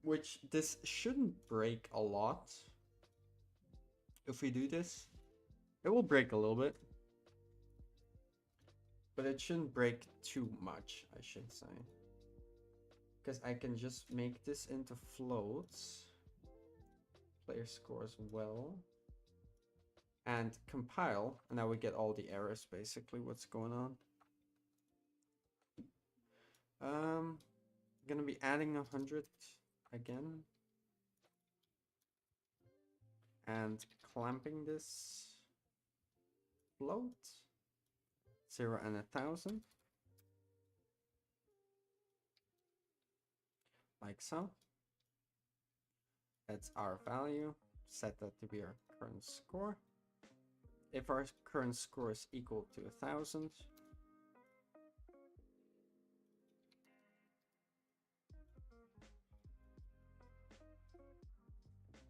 S1: Which this shouldn't break a lot. If we do this, it will break a little bit. But it shouldn't break too much, I should say. Because I can just make this into floats. Player score as well. And compile. And now we get all the errors, basically, what's going on. I'm gonna be adding 100 again. And clamping this float. 0 and 1,000. Like so. That's our value. Set that to be our current score. If our current score is equal to 1,000,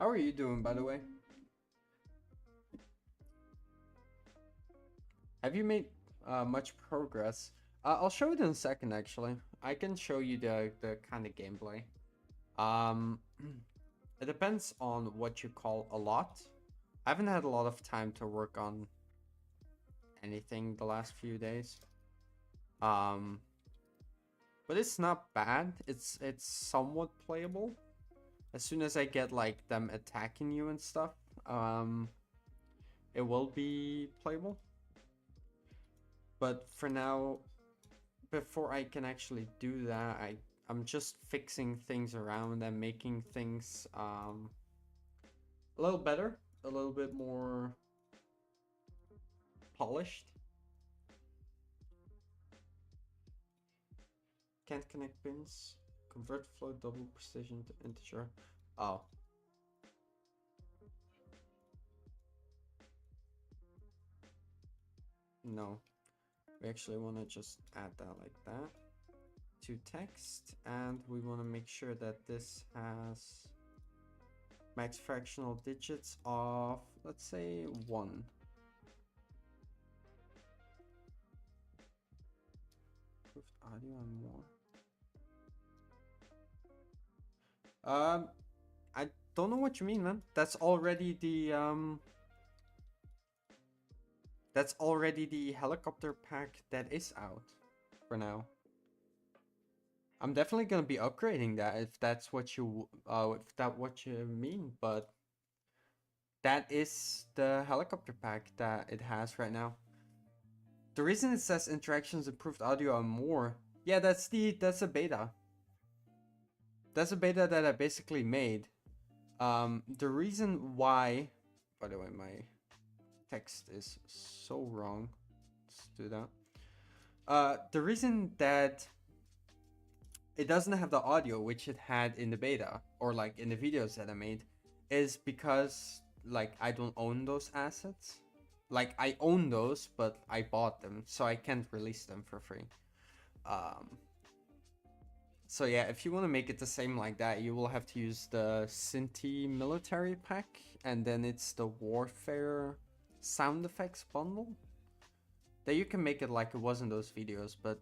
S1: how are you doing, by the way? Have you made much progress? I'll show it in a second, actually. I can show you the kind of gameplay. It depends on what you call a lot. I haven't had a lot of time to work on anything the last few days. But it's not bad. It's somewhat playable. As soon as I get like them attacking you and stuff, it will be playable. But for now, before I can actually do that, I'm just fixing things around and making things a little better, a little bit more polished. Can't connect pins. Convert float double precision to integer. Oh. No. We actually want to just add that like that to text, and we want to make sure that this has max fractional digits of, let's say, 1. Improved audio and more. I don't know what you mean, man. That's already the helicopter pack that is out for now. I'm definitely gonna be upgrading that if that's what you mean, but that is the helicopter pack that it has right now. The reason it says interactions, improved audio and more, yeah, that's a beta. That's a beta that I basically made. The reason why, by the way, my text is so wrong. Let's do that. The reason that it doesn't have the audio which it had in the beta or like in the videos that I made is because like I don't own those assets. Like I own those, but I bought them, so I can't release them for free. So yeah, if you want to make it the same like that, you will have to use the Cinti military pack, and then it's the Warfare sound effects bundle. That you can make it like it was in those videos, but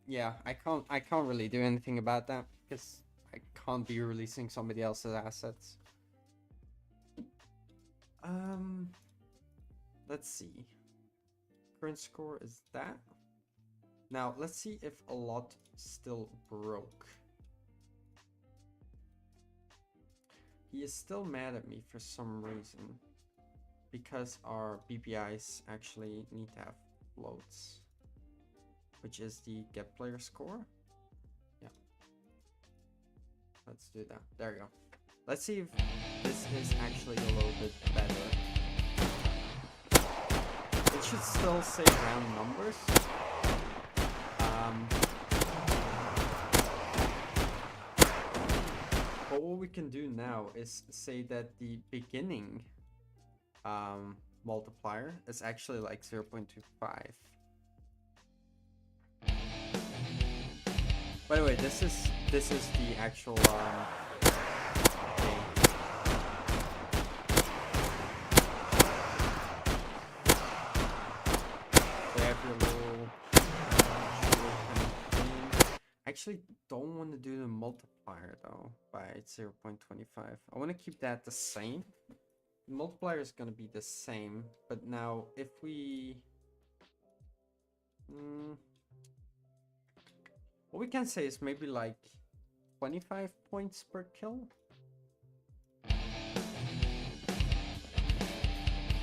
S1: yeah, I can't really do anything about that because I can't be releasing somebody else's assets. Let's see. Current score is that. Now let's see if a lot still broke. He is still mad at me for some reason because our BPIs actually need to have floats, which is the get player score. Yeah. Let's do that. There you go. Let's see if this is actually a little bit better. It should still say round numbers. But what we can do now is say that the beginning multiplier is actually like 0.25. By the way, this is the actual thing. So you have your little shooter kind of thing. I actually don't want to do the multiplier though by 0.25. I want to keep that the same. The multiplier is gonna be the same, but now if we what we can say is maybe like 25 points per kill.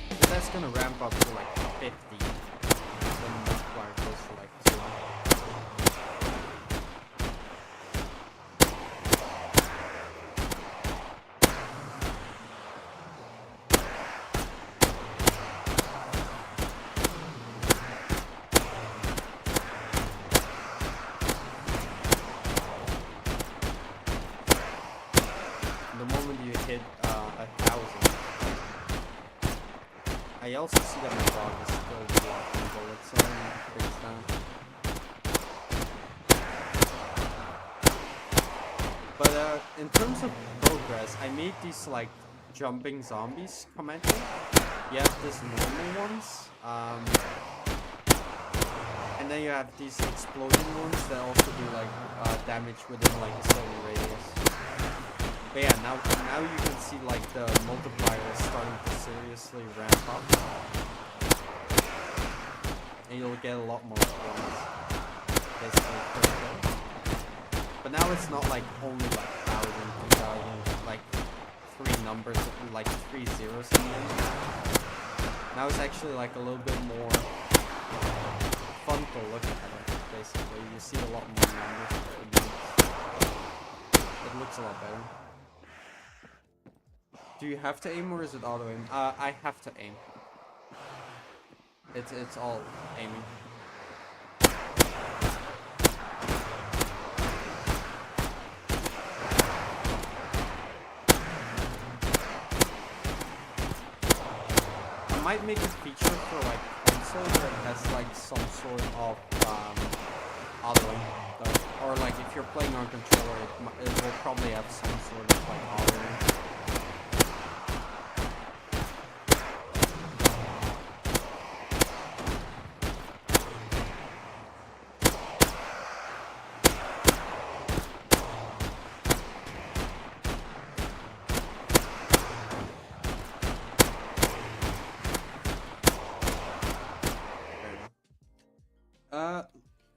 S1: But that's gonna ramp up to like 50 when the multiplier goes to like 2. The moment you hit 1,000, I also see that my dog is still blocking bullets, so I need to fix that. But in terms of progress, I made these like jumping zombies come at you. You have these normal ones, and then you have these exploding ones that also do like damage within like a certain radius. But yeah, now you can see like the multiplier is starting to seriously ramp up, and you'll get a lot more points, basically per kill. But now it's not like only like 1,000, 2,000, like 3 numbers, like 3 zeros in the end. Now it's actually like a little bit more fun to look at it. Basically, you see a lot more numbers. It looks a lot better. Do you have to aim or is it auto aim? I have to aim. It's all aiming. I might make a feature for like console where it has like some sort of auto aim, though. Or like if you're playing on controller, it will probably have some sort of like auto aim.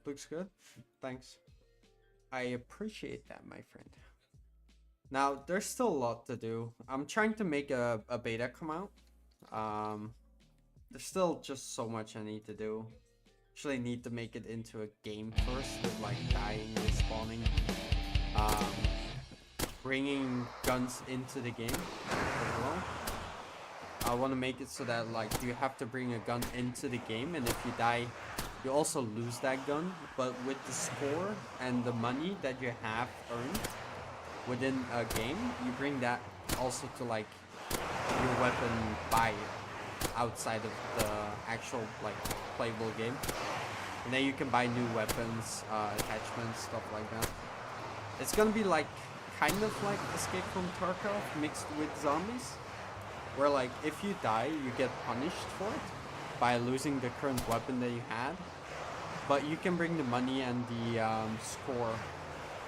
S1: Looks good. Thanks. I appreciate that, my friend. Now, there's still a lot to do. I'm trying to make a beta come out. There's still just so much I need to do. Actually, need to make it into a game first with like dying, respawning, bringing guns into the game as well. I want to make it so that like you have to bring a gun into the game, and if you die, you also lose that gun. But with the score and the money that you have earned within a game, you bring that also to like your weapon buy outside of the actual like playable game, and then you can buy new weapons, attachments, stuff like that. It's gonna be like kind of like Escape from Tarkov mixed with zombies, where like if you die, you get punished for it by losing the current weapon that you had, but you can bring the money and the score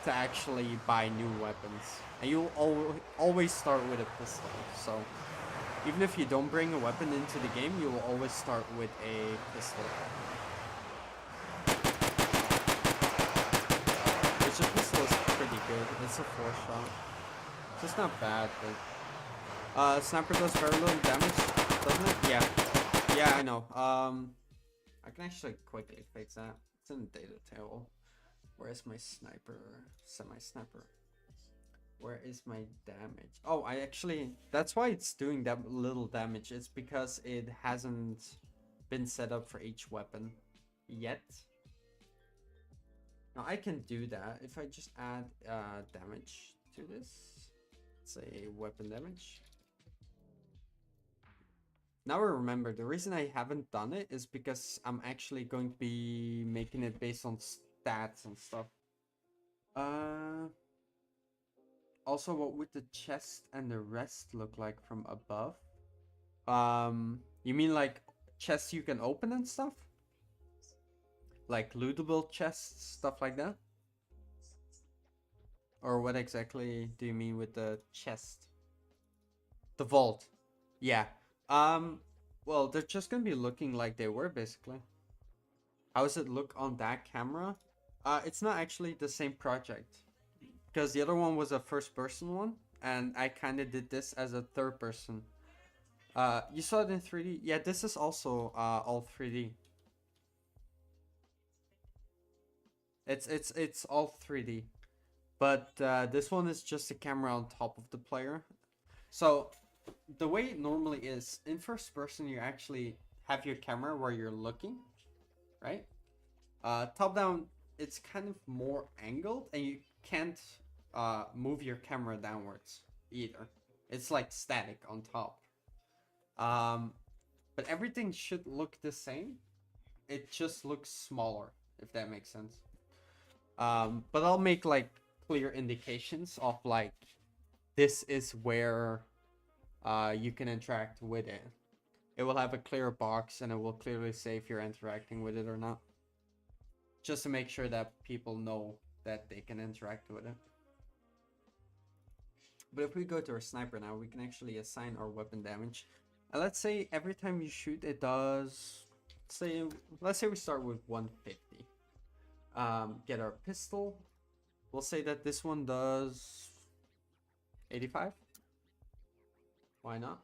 S1: to actually buy new weapons, and you'll always start with a pistol. So even if you don't bring a weapon into the game, you will always start with a pistol. Which a pistol is pretty good. It's a 4-shot. So it's not bad, but sniper does very little damage, doesn't it? Yeah. Yeah, I know. I can actually quickly fix that. It's in the data table. Where is my sniper? Semi-sniper. Where is my damage? Oh, I actually... That's why it's doing that little damage. It's because it hasn't been set up for each weapon yet. Now, I can do that if I just add damage to this. Say weapon damage. Now I remember, the reason I haven't done it is because I'm actually going to be making it based on stats and stuff. Uh, Also, what would the chest and the rest look like from above? You mean like chests you can open and stuff? Like lootable chests, stuff like that? Or what exactly do you mean with the chest? The vault. Yeah. Um, well, they're just gonna be looking like they were basically. How does it look on that camera? It's not actually the same project because the other one was a first person one, and I kind of did this as a third person. You saw it in 3D. Yeah, this is also all 3D. It's all 3D, but this one is just a camera on top of the player. So the way it normally is in first person, you actually have your camera where you're looking, right? Top down, it's kind of more angled, and you can't move your camera downwards either. It's like static on top. Um, but everything should look the same. It just looks smaller, if that makes sense. But I'll make like clear indications of like this is where you can interact with it. It will have a clear box and it will clearly say if you're interacting with it or not. Just to make sure that people know that they can interact with it. But if we go to our sniper now, we can actually assign our weapon damage. And let's say every time you shoot, it does. Let's say we start with 150. Get our pistol. We'll say that this one does 85. Why not?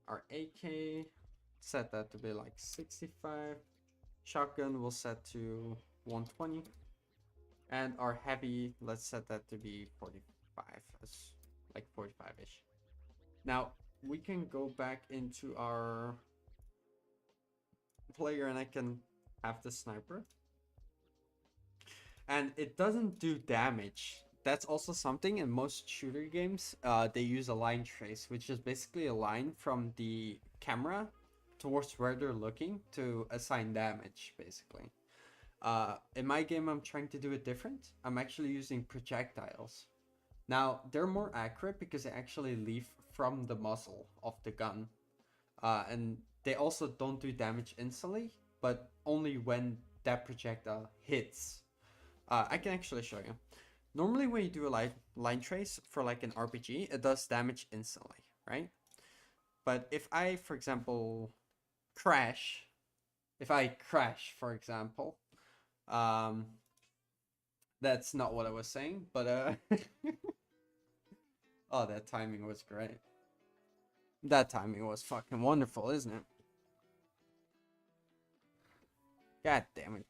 S1: Our AK, set that to be like 65. Shotgun we'll set to 120. And our heavy, let's set that to be 45, as like 45-ish. Now, we can go back into our player and I can have the sniper. And it doesn't do damage. That's also something in most shooter games. They use a line trace, which is basically a line from the camera towards where they're looking to assign damage, basically. In my game, I'm trying to do it different. I'm actually using projectiles. Now, they're more accurate because they actually leave from the muzzle of the gun. And they also don't do damage instantly, but only when that projectile hits. I can actually show you. Normally when you do a line trace for like an RPG, it does damage instantly, right? But if I, for example, crash, for example, that's not what I was saying, but oh, that timing was great. That timing was fucking wonderful, isn't it? God damn it.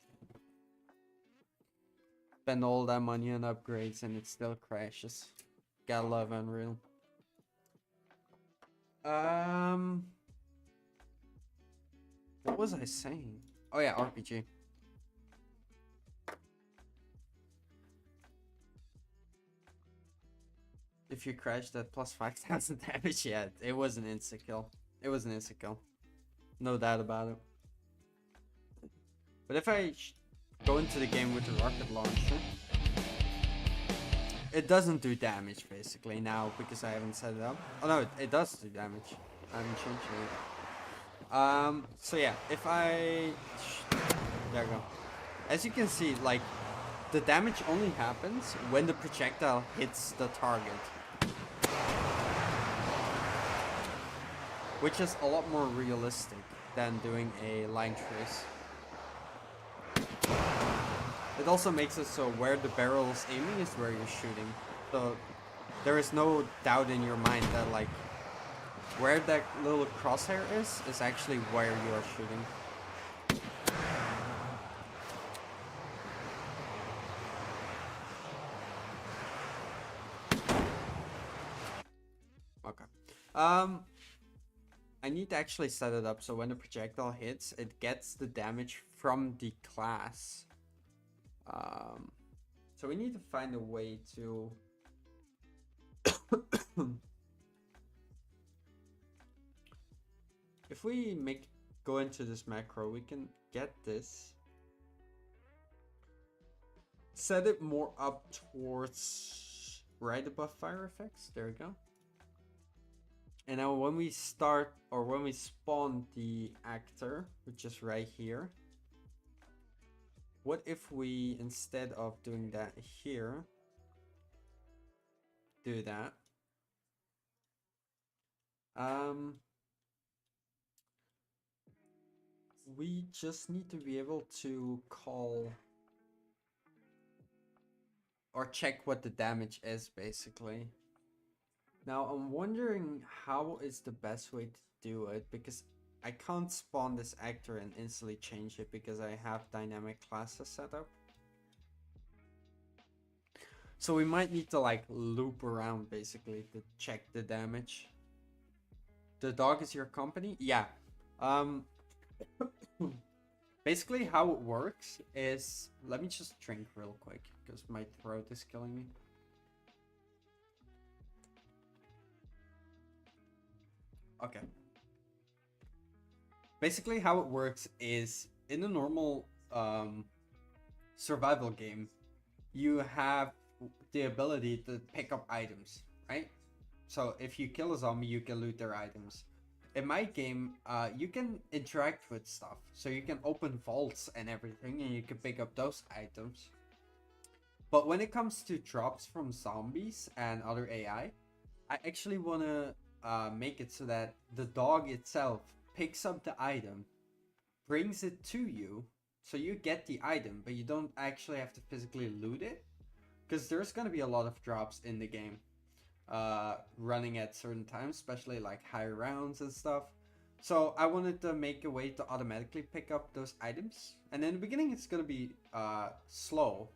S1: Spend all that money on upgrades and it still crashes. Gotta love Unreal. What was I saying? Oh yeah, RPG. If you crash that plus 5,000 damage, yeah, it was an insta kill. It was an insta kill. No doubt about it. But if I go into the game with the rocket launcher, it doesn't do damage basically now because I haven't set it up. Oh no, it does do damage. I haven't changed it. So yeah, if I... There we go. As you can see, like, the damage only happens when the projectile hits the target. Which is a lot more realistic than doing a line trace. It also makes it so where the barrel is aiming is where you're shooting. So there is no doubt in your mind that like where that little crosshair is actually where you are shooting. Okay. I need to actually set it up so when the projectile hits, it gets the damage from the class. So we need to find a way to... If we go into this macro, we can get this. set it more up towards right above fire effects. There we go. And now when we start, or when we spawn the actor, which is right here, what if we, instead of doing that here, do that? We just need to be able to call or check what the damage is, basically. Now I'm wondering how is the best way to do it, because I can't spawn this actor and instantly change it because I have dynamic classes set up. So we might need to like loop around basically to check the damage. The dog is your company? Yeah. Basically how it works is, let me just drink real quick because my throat is killing me. Okay. Basically how it works is, in a normal survival game, you have the ability to pick up items, right? So if you kill a zombie, you can loot their items. In my game, you can interact with stuff. So you can open vaults and everything, and you can pick up those items. But when it comes to drops from zombies and other AI, I actually want to make it so that the dog itself picks up the item, brings it to you, so you get the item, but you don't actually have to physically loot it. Because there's going to be a lot of drops in the game. Running at certain times, especially like higher rounds and stuff. So I wanted to make a way to automatically pick up those items. And in the beginning it's going to be slow.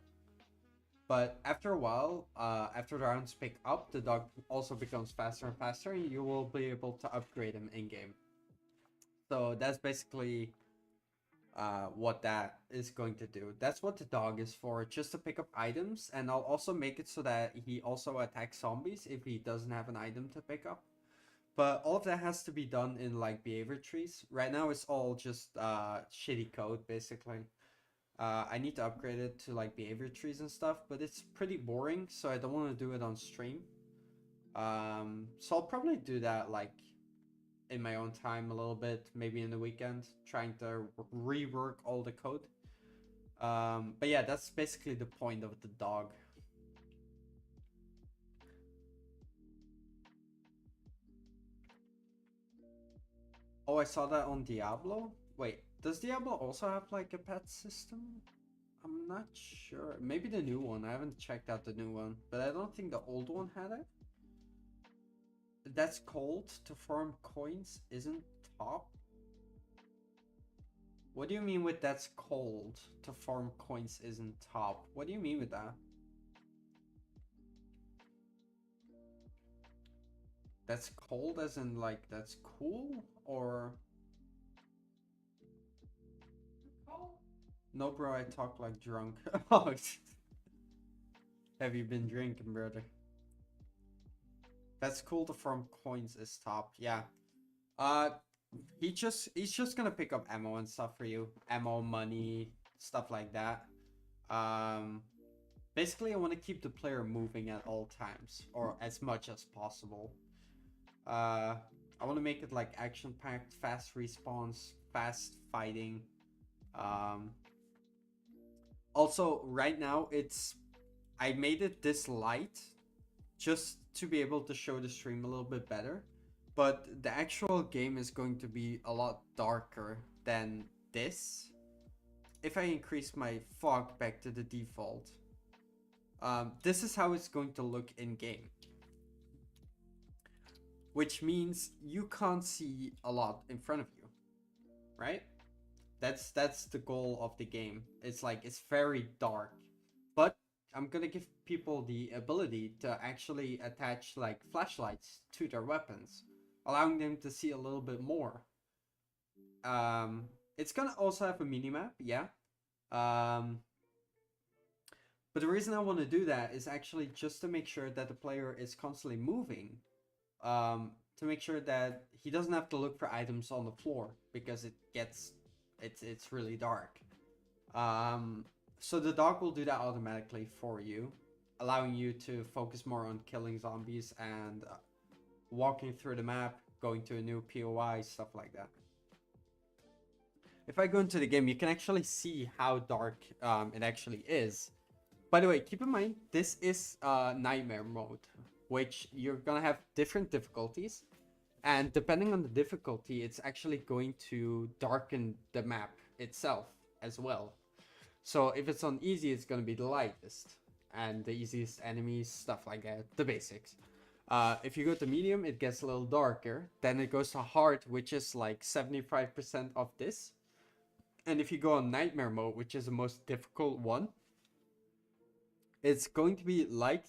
S1: But after a while, after the rounds pick up, the dog also becomes faster and faster, and you will be able to upgrade him in-game. So that's basically what that is going to do. That's what the dog is for, just to pick up items. And I'll also make it so that he also attacks zombies if he doesn't have an item to pick up. But all of that has to be done in like behavior trees. Right now it's all just shitty code basically. I need to upgrade it to like behavior trees and stuff, but it's pretty boring, so I don't want to do it on stream. So I'll probably do that like in my own time a little bit, maybe in the weekend, trying to rework all the code. But yeah, that's basically the point of the dog. Oh, I saw that on Diablo. Wait, does Diablo also have like a pet system? I'm not sure. Maybe the new one. I haven't checked out the new one, but I don't think the old one had it. That's cold to farm coins isn't top? What do you mean with that's cold to farm coins isn't top? What do you mean with that? That's cold as in like that's cool, or? No bro, I talk like drunk. Oh, have you been drinking, brother? That's cool to farm coins is top. Yeah. He's just gonna pick up ammo and stuff for you. Ammo, money, stuff like that. Basically I want to keep the player moving at all times, or as much as possible. I want to make it like action-packed, fast respawns, fast fighting. Also, right now I made it this light just to be able to show the stream a little bit better. But the actual game is going to be a lot darker than this. If I increase my fog back to the default, this is how it's going to look in game. Which means you can't see a lot in front of you, right? That's the goal of the game. It's like, it's very dark, but I'm gonna give people the ability to actually attach like flashlights to their weapons, allowing them to see a little bit more. It's gonna also have a minimap, yeah. But the reason I want to do that is actually just to make sure that the player is constantly moving. To make sure that he doesn't have to look for items on the floor because it's really dark. So the dog will do that automatically for you, allowing you to focus more on killing zombies and walking through the map, going to a new POI, stuff like that. If I go into the game, you can actually see how dark it actually is. By the way, keep in mind, this is nightmare mode, which you're gonna have different difficulties. And depending on the difficulty, it's actually going to darken the map itself as well. So if it's on easy, it's going to be the lightest and the easiest enemies, stuff like that, the basics. If you go to medium, it gets a little darker. Then it goes to hard, which is like 75% of this. And if you go on nightmare mode, which is the most difficult one, it's going to be like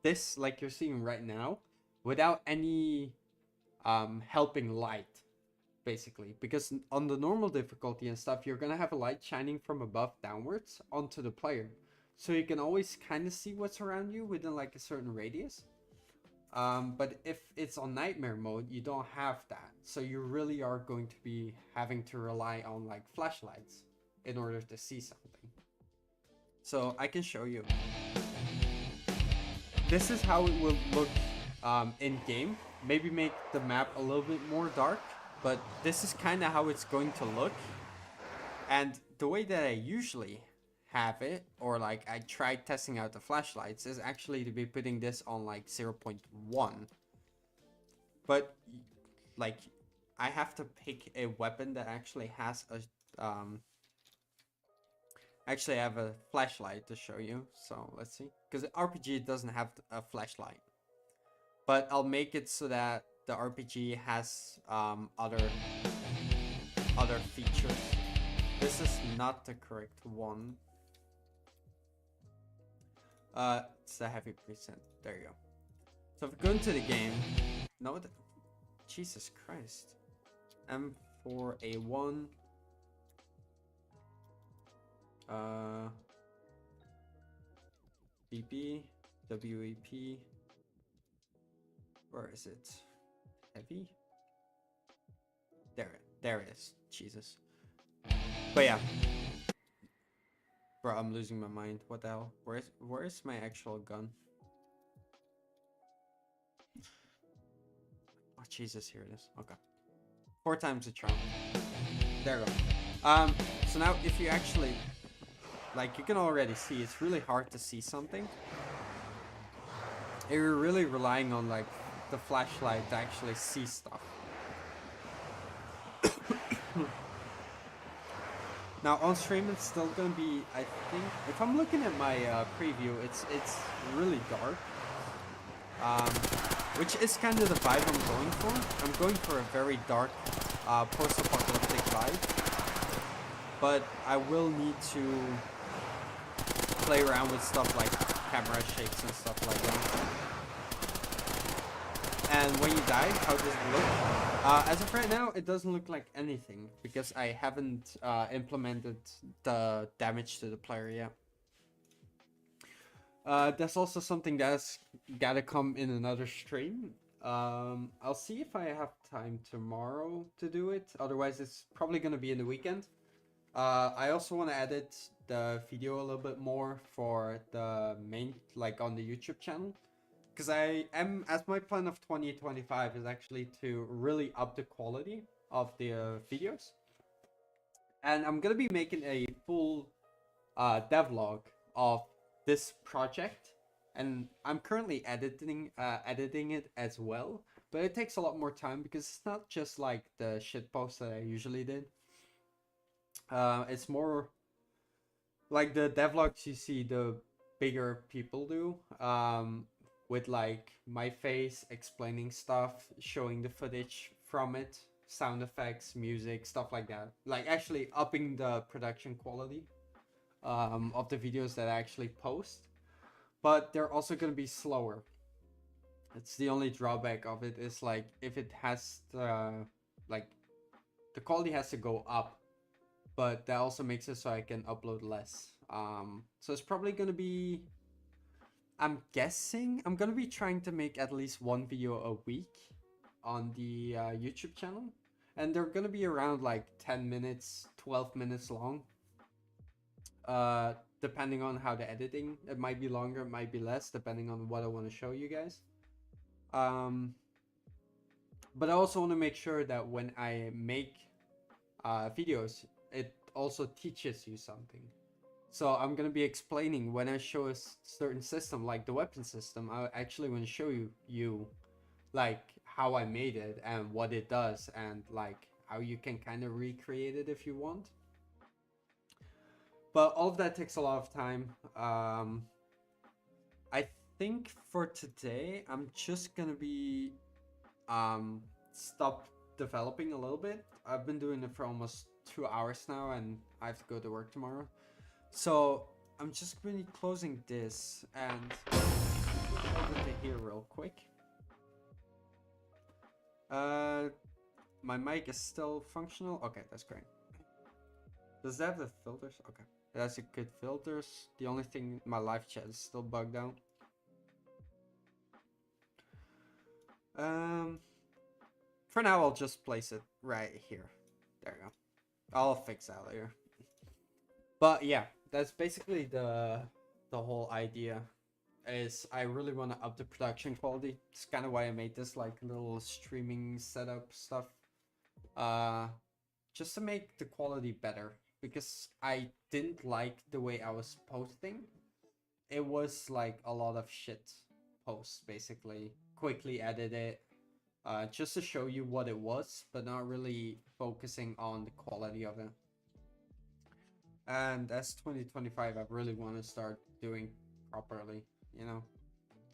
S1: this, like you're seeing right now, without any helping light, basically, because on the normal difficulty and stuff, you're gonna have a light shining from above downwards onto the player, so you can always kind of see what's around you within like a certain radius. But if it's on nightmare mode, you don't have that, so you really are going to be having to rely on like flashlights in order to see something. So I can show you. This is how it will look in game. Maybe make the map a little bit more dark, but this is kind of how it's going to look. And the way that I usually have it, or like I tried testing out the flashlights, is actually to be putting this on like 0.1. But like I have to pick a weapon that actually has a actually I have a flashlight to show you, so let's see, because the RPG doesn't have a flashlight, but I'll make it so that the RPG has other features. This is not the correct one. It's the heavy percent. There you go. So if we go into the game, no, Jesus Christ, M4A1. BP, WEP. Where is it? Heavy? There it is. Jesus. But yeah. Bro, I'm losing my mind. What the hell? Where is my actual gun? Oh Jesus, here it is. Okay. 4 times the charm. There we go. So now if you actually, like, you can already see it's really hard to see something. You're really relying on like the flashlight to actually see stuff. Now on stream it's still gonna be, I think, if I'm looking at my preview, it's really dark, which is kind of the vibe I'm going for. I'm going for a very dark post-apocalyptic vibe, but I will need to play around with stuff like camera shakes and stuff like that. And when you die, how does it look? As of right now, it doesn't look like anything because I haven't implemented the damage to the player yet. That's also something that's gotta come in another stream. I'll see if I have time tomorrow to do it. Otherwise, it's probably gonna be in the weekend. I also want to edit the video a little bit more for the main, like on the YouTube channel. Because I am, as my plan of 2025 is actually to really up the quality of the videos. And I'm going to be making a full devlog of this project. And I'm currently editing it as well. But it takes a lot more time because it's not just like the shitpost that I usually did. It's more like the devlogs you see the bigger people do. With like my face explaining stuff, showing the footage from it, sound effects, music, stuff like that. Like actually upping the production quality of the videos that I actually post. But they're also going to be slower. It's the only drawback of it is like if it has like the quality has to go up, but that also makes it so I can upload less. So it's probably going to be, I'm guessing I'm gonna be trying to make at least one video a week on the YouTube channel, and they're gonna be around like 10 minutes, 12 minutes long. depending on how the editing, it might be longer, it might be less, depending on what I want to show you guys. But I also want to make sure that when I make videos, it also teaches you something. So I'm gonna be explaining when I show a certain system, like the weapon system. I actually want to show you like how I made it and what it does, and like how you can kind of recreate it if you want. But all of that takes a lot of time. I think for today I'm just gonna be stop developing a little bit. I've been doing it for almost 2 hours now, and I have to go to work tomorrow. So I'm just gonna be closing this and over to here real quick. My mic is still functional. Okay, that's great. Does that have the filters? Okay, that's a good filters. The only thing, my live chat is still bugged out. For now, I'll just place it right here. There you go. I'll fix that later. But yeah, that's basically the whole idea. Is I really want to up the production quality. It's kind of why I made this like little streaming setup stuff. Just to make the quality better, because I didn't like the way I was posting. It was like a lot of shit posts, basically. Quickly edit it, just to show you what it was, but not really focusing on the quality of it. And as 2025, I really want to start doing properly, you know?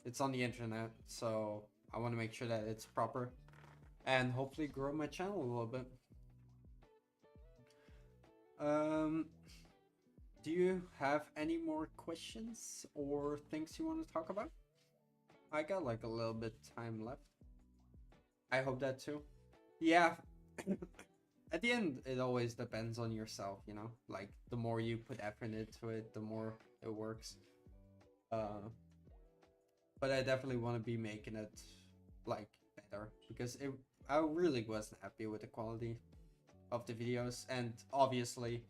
S1: It's on the internet, so I want to make sure that it's proper. And hopefully grow my channel a little bit. Do you have any more questions or things you want to talk about? I got like a little bit time left. I hope that too. Yeah. At the end, it always depends on yourself, you know? Like, the more you put effort into it, the more it works. But I definitely want to be making it, like, better. Because I really wasn't happy with the quality of the videos. And obviously,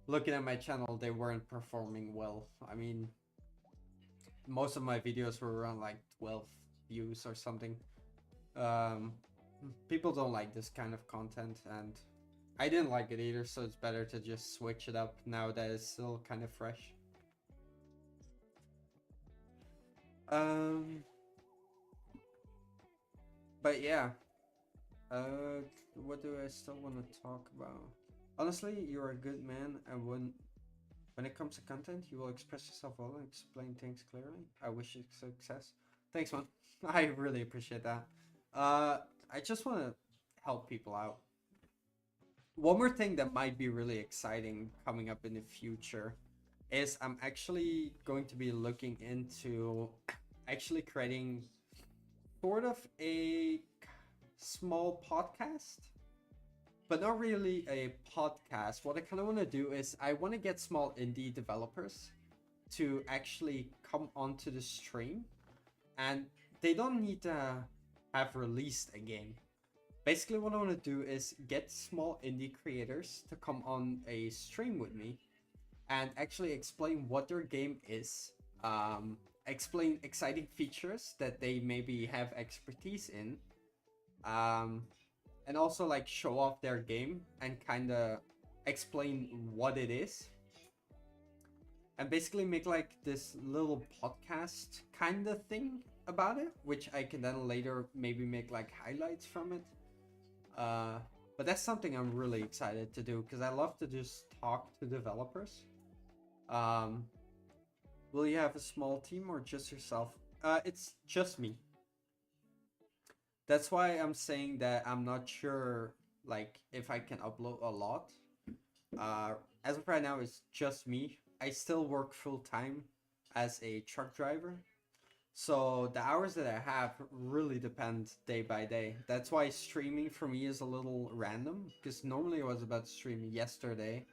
S1: looking at my channel, they weren't performing well. I mean, most of my videos were around, like, 12 views or something. People don't like this kind of content, and I didn't like it either, so it's better to just switch it up now that it's still kind of fresh. But yeah, what do I still want to talk about? Honestly, you're a good man, and when it comes to content, you will express yourself well and explain things clearly. I wish you success. Thanks, man. I really appreciate that. I just want to help people out. One more thing that might be really exciting coming up in the future is I'm actually going to be looking into actually creating sort of a small podcast, but not really a podcast. What I kind of want to do is I want to get small indie developers to actually come onto the stream, and they don't need to have released a game. Basically, what I want to do is get small indie creators to come on a stream with me and actually explain what their game is, explain exciting features that they maybe have expertise in, and also like show off their game and kind of explain what it is. And basically make like this little podcast kind of thing about it, which I can then later maybe make like highlights from it. But that's something I'm really excited to do because I love to just talk to developers. Will you have a small team or just yourself? It's just me. That's why I'm saying that I'm not sure like if I can upload a lot. As of right now, it's just me. I still work full time as a truck driver. So the hours that I have really depend day by day. That's why streaming for me is a little random, because normally I was about to stream yesterday.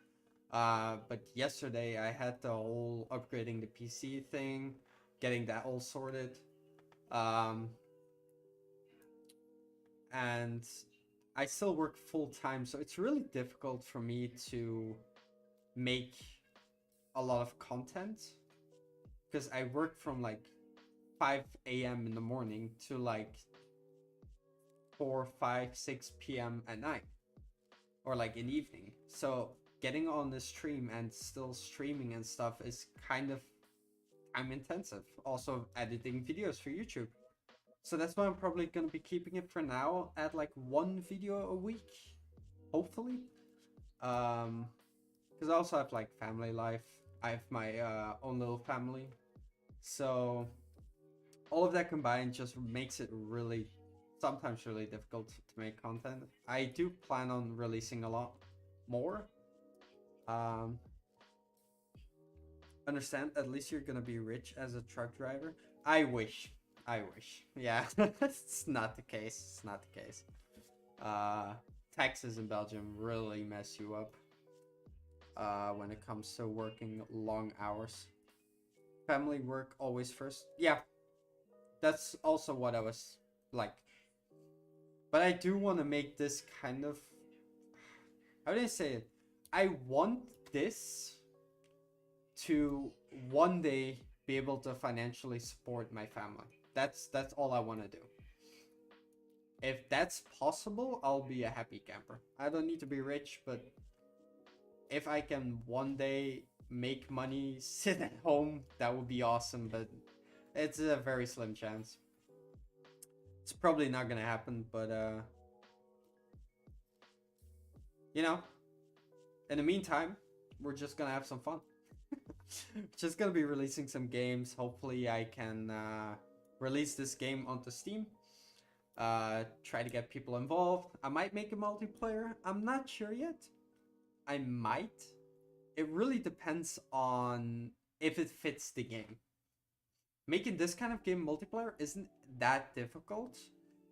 S1: But yesterday I had the whole upgrading the PC thing, getting that all sorted. And I still work full time, so it's really difficult for me to make a lot of content because I work from like 5 a.m. in the morning to like 4, 5, 6 p.m. at night, or like in the evening. So getting on the stream and still streaming and stuff is kind of time intensive. Also editing videos for YouTube. So that's why I'm probably gonna be keeping it for now at like 1 video a week, hopefully. Because I also have like family life. I have my own little family. So all of that combined just makes it really, sometimes really difficult to make content. I do plan on releasing a lot more. Understand, at least you're gonna be rich as a truck driver. I wish. Yeah. It's not the case. It's not the case. Taxes in Belgium really mess you up when it comes to working long hours. Family work always first. Yeah, that's also what I was like. But I do want to make this kind of, how do I say it? I want this to one day be able to financially support my family. That's all I want to do. If that's possible, I'll be a happy camper. I don't need to be rich, but if I can one day make money, sit at home, that would be awesome, but it's a very slim chance. It's probably not gonna happen, but you know, in the meantime, we're just gonna have some fun. Just gonna be releasing some games. Hopefully I can release this game onto Steam. Try to get people involved. I might make a multiplayer. I'm not sure yet. I might. It really depends on if it fits the game. Making this kind of game multiplayer isn't that difficult.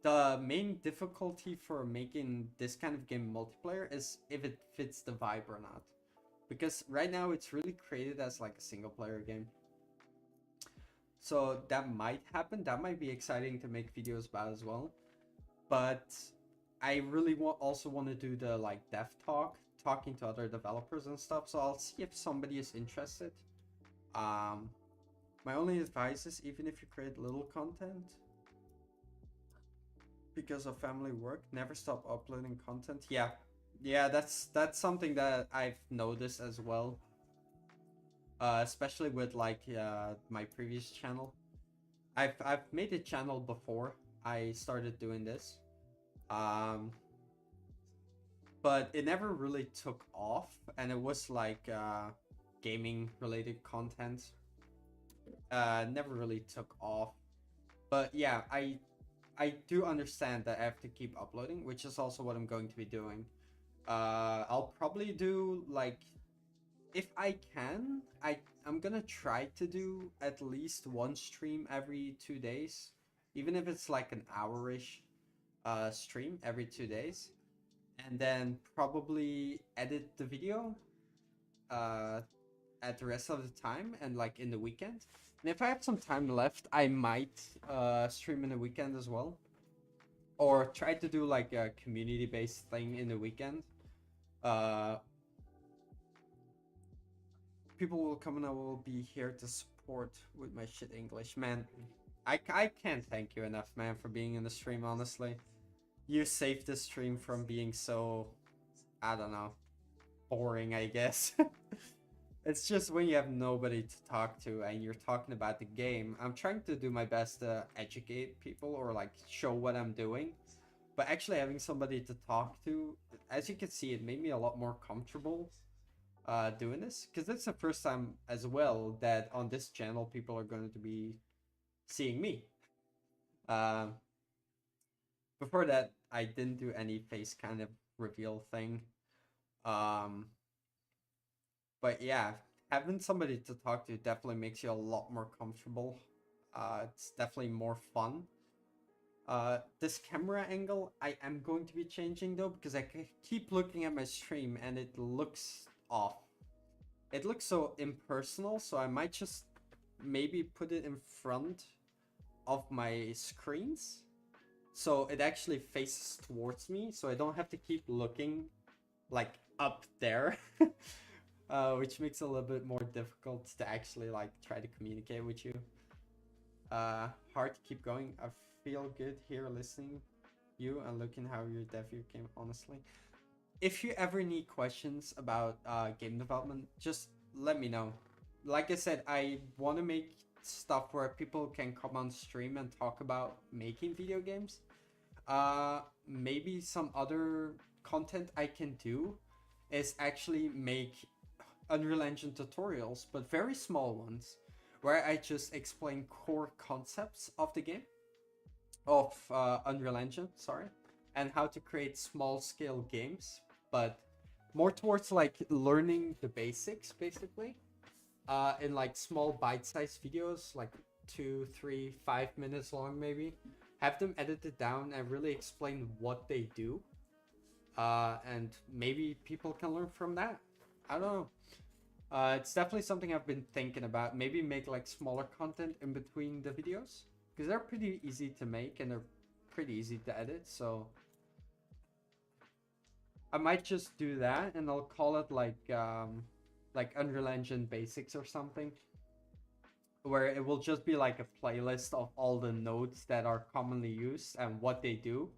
S1: The main difficulty for making this kind of game multiplayer is if it fits the vibe or not. Because right now it's really created as like a single player game. So that might happen. That might be exciting to make videos about as well. But I really also want to do the like dev talk, talking to other developers and stuff. So I'll see if somebody is interested. My only advice is, even if you create little content, because of family work, never stop uploading content. Yeah, that's something that I've noticed as well. Especially with like my previous channel. I've made a channel before I started doing this. But it never really took off, and it was like gaming related content. Never really took off. But yeah, I do understand that I have to keep uploading, which is also what I'm going to be doing. I'll probably do like, if I can, I'm gonna try to do at least one stream every 2 days, even if it's like an hour-ish stream every 2 days, and then probably edit the video at the rest of the time and like in the weekend. And if I have some time left, I might stream in the weekend as well, or try to do like a community-based thing in the weekend. People will come and I will be here to support with my shit English. Man, I can't thank you enough, man, for being in the stream, honestly. You saved the stream from being so, I don't know, boring, I guess. It's just when you have nobody to talk to and you're talking about the game. I'm trying to do my best to educate people or like show what I'm doing. But actually having somebody to talk to, as you can see, it made me a lot more comfortable doing this. Because it's the first time as well that on this channel people are going to be seeing me. Before that, I didn't do any face kind of reveal thing. But yeah, having somebody to talk to definitely makes you a lot more comfortable. It's definitely more fun. This camera angle I am going to be changing though, because I keep looking at my stream and it looks off. It looks so impersonal, so I might just maybe put it in front of my screens, so it actually faces towards me, so I don't have to keep looking like up there. which makes it a little bit more difficult to actually like try to communicate with you. Hard to keep going. I feel good here listening you and looking how your dev year came. Honestly, if you ever need questions about game development, just let me know. Like I said, I want to make stuff where people can come on stream and talk about making video games. Maybe some other content I can do is actually make Unreal Engine tutorials, but very small ones, where I just explain core concepts of the game, of Unreal Engine, sorry, and how to create small scale games, but more towards like learning the basics, basically, in like small bite-sized videos, like 2, 3, 5 minutes long, maybe. Have them edited down and really explain what they do, and maybe people can learn from that. I don't know. It's definitely something I've been thinking about. Maybe make like smaller content in between the videos, because they're pretty easy to make and they're pretty easy to edit. So I might just do that, and I'll call it like Unreal Engine Basics or something, where it will just be like a playlist of all the nodes that are commonly used and what they do,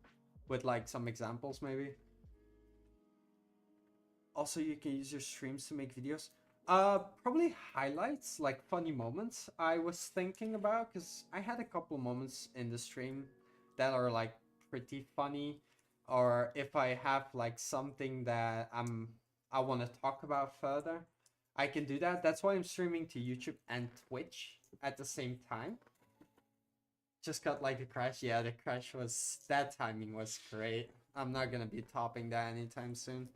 S1: with like some examples maybe. Also, you can use your streams to make videos. Probably highlights, like funny moments I was thinking about, because I had a couple moments in the stream that are like pretty funny, or if I have like something that I want to talk about further, I can do that. That's why I'm streaming to YouTube and Twitch at the same time. Just got like a crash. Yeah, the crash was, that timing was great. I'm not gonna be topping that anytime soon.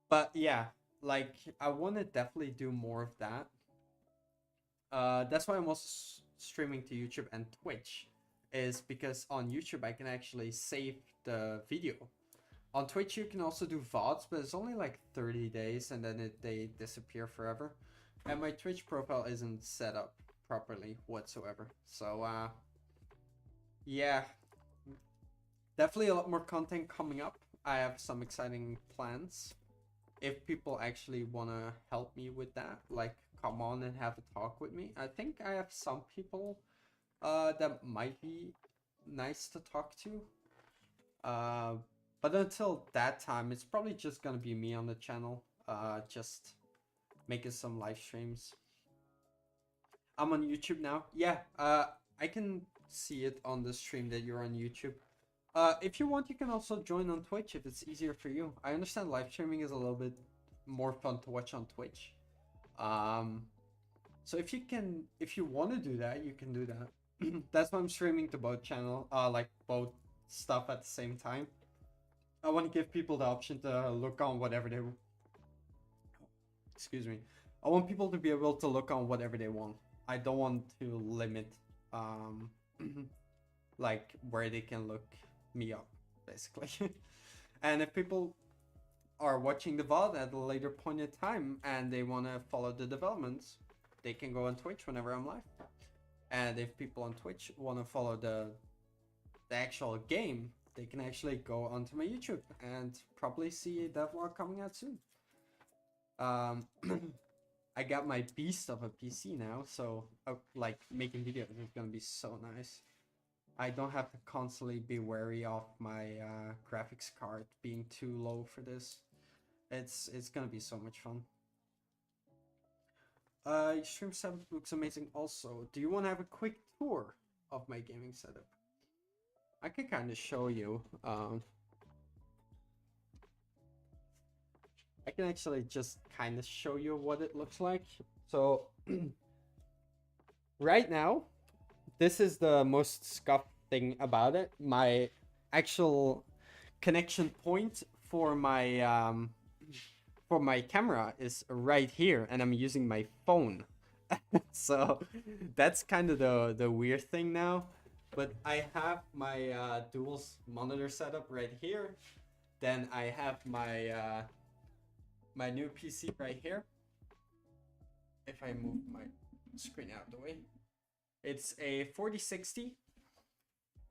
S1: But yeah, like I want to definitely do more of that. That's why I'm also streaming to YouTube and Twitch, is because on YouTube I can actually save the video. On Twitch you can also do VODs, but it's only like 30 days and then they disappear forever. And my Twitch profile isn't set up properly whatsoever. So yeah, definitely a lot more content coming up. I have some exciting plans. If people actually want to help me with that, like come on and have a talk with me. I think I have some people that might be nice to talk to. But until that time, it's probably just gonna be me on the channel, just making some live streams. I'm on YouTube now. Yeah, I can see it on the stream that you're on YouTube. If you want, you can also join on Twitch if it's easier for you. I understand live streaming is a little bit more fun to watch on Twitch. So if you want to do that, you can do that. That's why I'm streaming to both channel, like both stuff at the same time. I want to give people the option to look on whatever they, excuse me. I want people to be able to look on whatever they want. I don't want to limit, like where they can look me up, basically. And if people are watching the VOD at a later point in time and they want to follow the developments, they can go on Twitch whenever I'm live. And if people on Twitch want to follow the actual game, they can actually go onto my YouTube and probably see that vlog coming out soon. I got my beast of a PC now, so like making videos is gonna be so nice. I don't have to constantly be wary of my graphics card being too low for this. It's gonna be so much fun. Your stream setup looks amazing also. Do you want to have a quick tour of my gaming setup? I can kind of show you. I can actually just kind of show you what it looks like. So right now, this is the most scuffed thing about it. My actual connection point for my camera is right here, and I'm using my phone. So that's kind of the weird thing now. But I have my dual monitor setup right here. Then I have my my new PC right here. If I move my screen out of the way, it's a 4060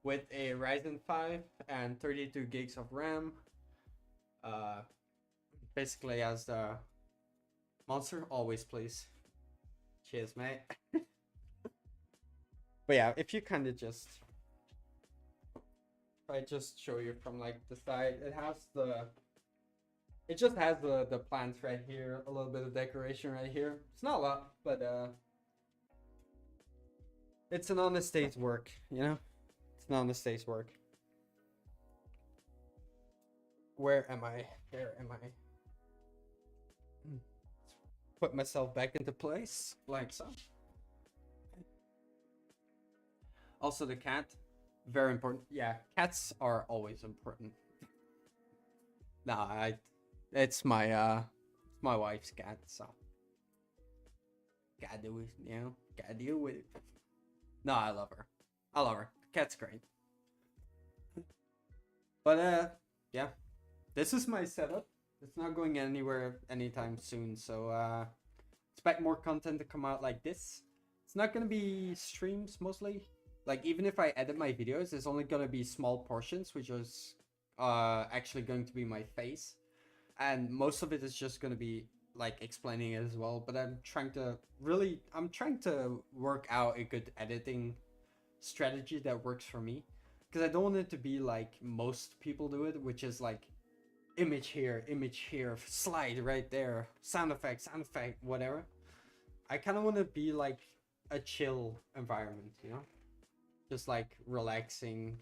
S1: with a Ryzen 5 and 32 gigs of RAM. Basically has the Monster, always please. Cheers, mate. But yeah, if you kind of just, if I just show you from like the side, it just has the plants right here, a little bit of decoration right here. It's not a lot, but it's an honest day's work, you know? It's an honest day's work. Where am I? Where am I? Put myself back into place, like so. Also the cat, very important. Yeah, cats are always important. Nah, it's my wife's cat, so gotta do it, you know, gotta deal with it. No, I love her. I love her. Cat's great. But yeah, this is my setup. It's not going anywhere anytime soon, so expect more content to come out like this. It's not gonna be streams mostly. Like, even if I edit my videos, it's only gonna be small portions, which is actually going to be my face, and most of it is just gonna be like explaining it as well. But I'm trying to work out a good editing strategy that works for me, because I don't want it to be like most people do it, which is like image here, slide right there, sound effect, whatever. I kind of want to be like a chill environment, you know, just like relaxing.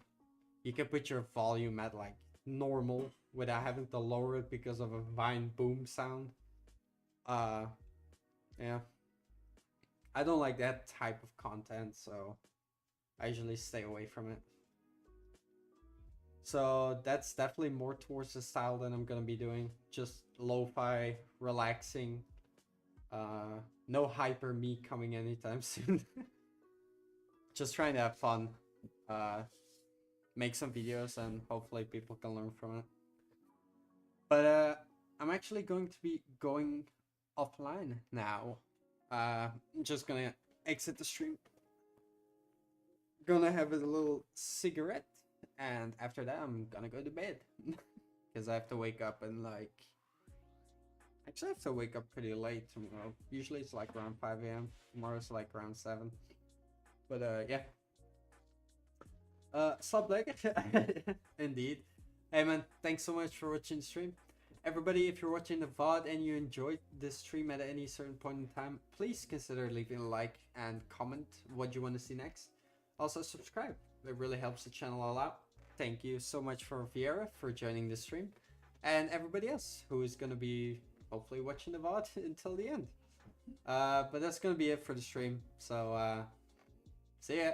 S1: You can put your volume at like normal without having to lower it because of a vine boom sound. Yeah, I don't like that type of content, so I usually stay away from it. So that's definitely more towards the style that I'm gonna be doing. Just lo-fi, relaxing. No hyper me coming anytime soon. Just trying to have fun. Make some videos and hopefully people can learn from it. But I'm actually going to be going offline now. I'm just gonna exit the stream. Gonna have a little cigarette, and after that I'm gonna go to bed. Because I have to wake up and like, actually I have to wake up pretty late tomorrow. Usually it's like around 5 a.m. Tomorrow's like around 7. But yeah. Slap leg. Indeed. Hey man, thanks so much for watching the stream. Everybody, if you're watching the VOD and you enjoyed this stream at any certain point in time, please consider leaving a like and comment what you want to see next. Also subscribe, it really helps the channel all out. Thank you so much for Viera for joining the stream, and everybody else who is going to be hopefully watching the VOD until the end. But that's going to be it for the stream, so see ya.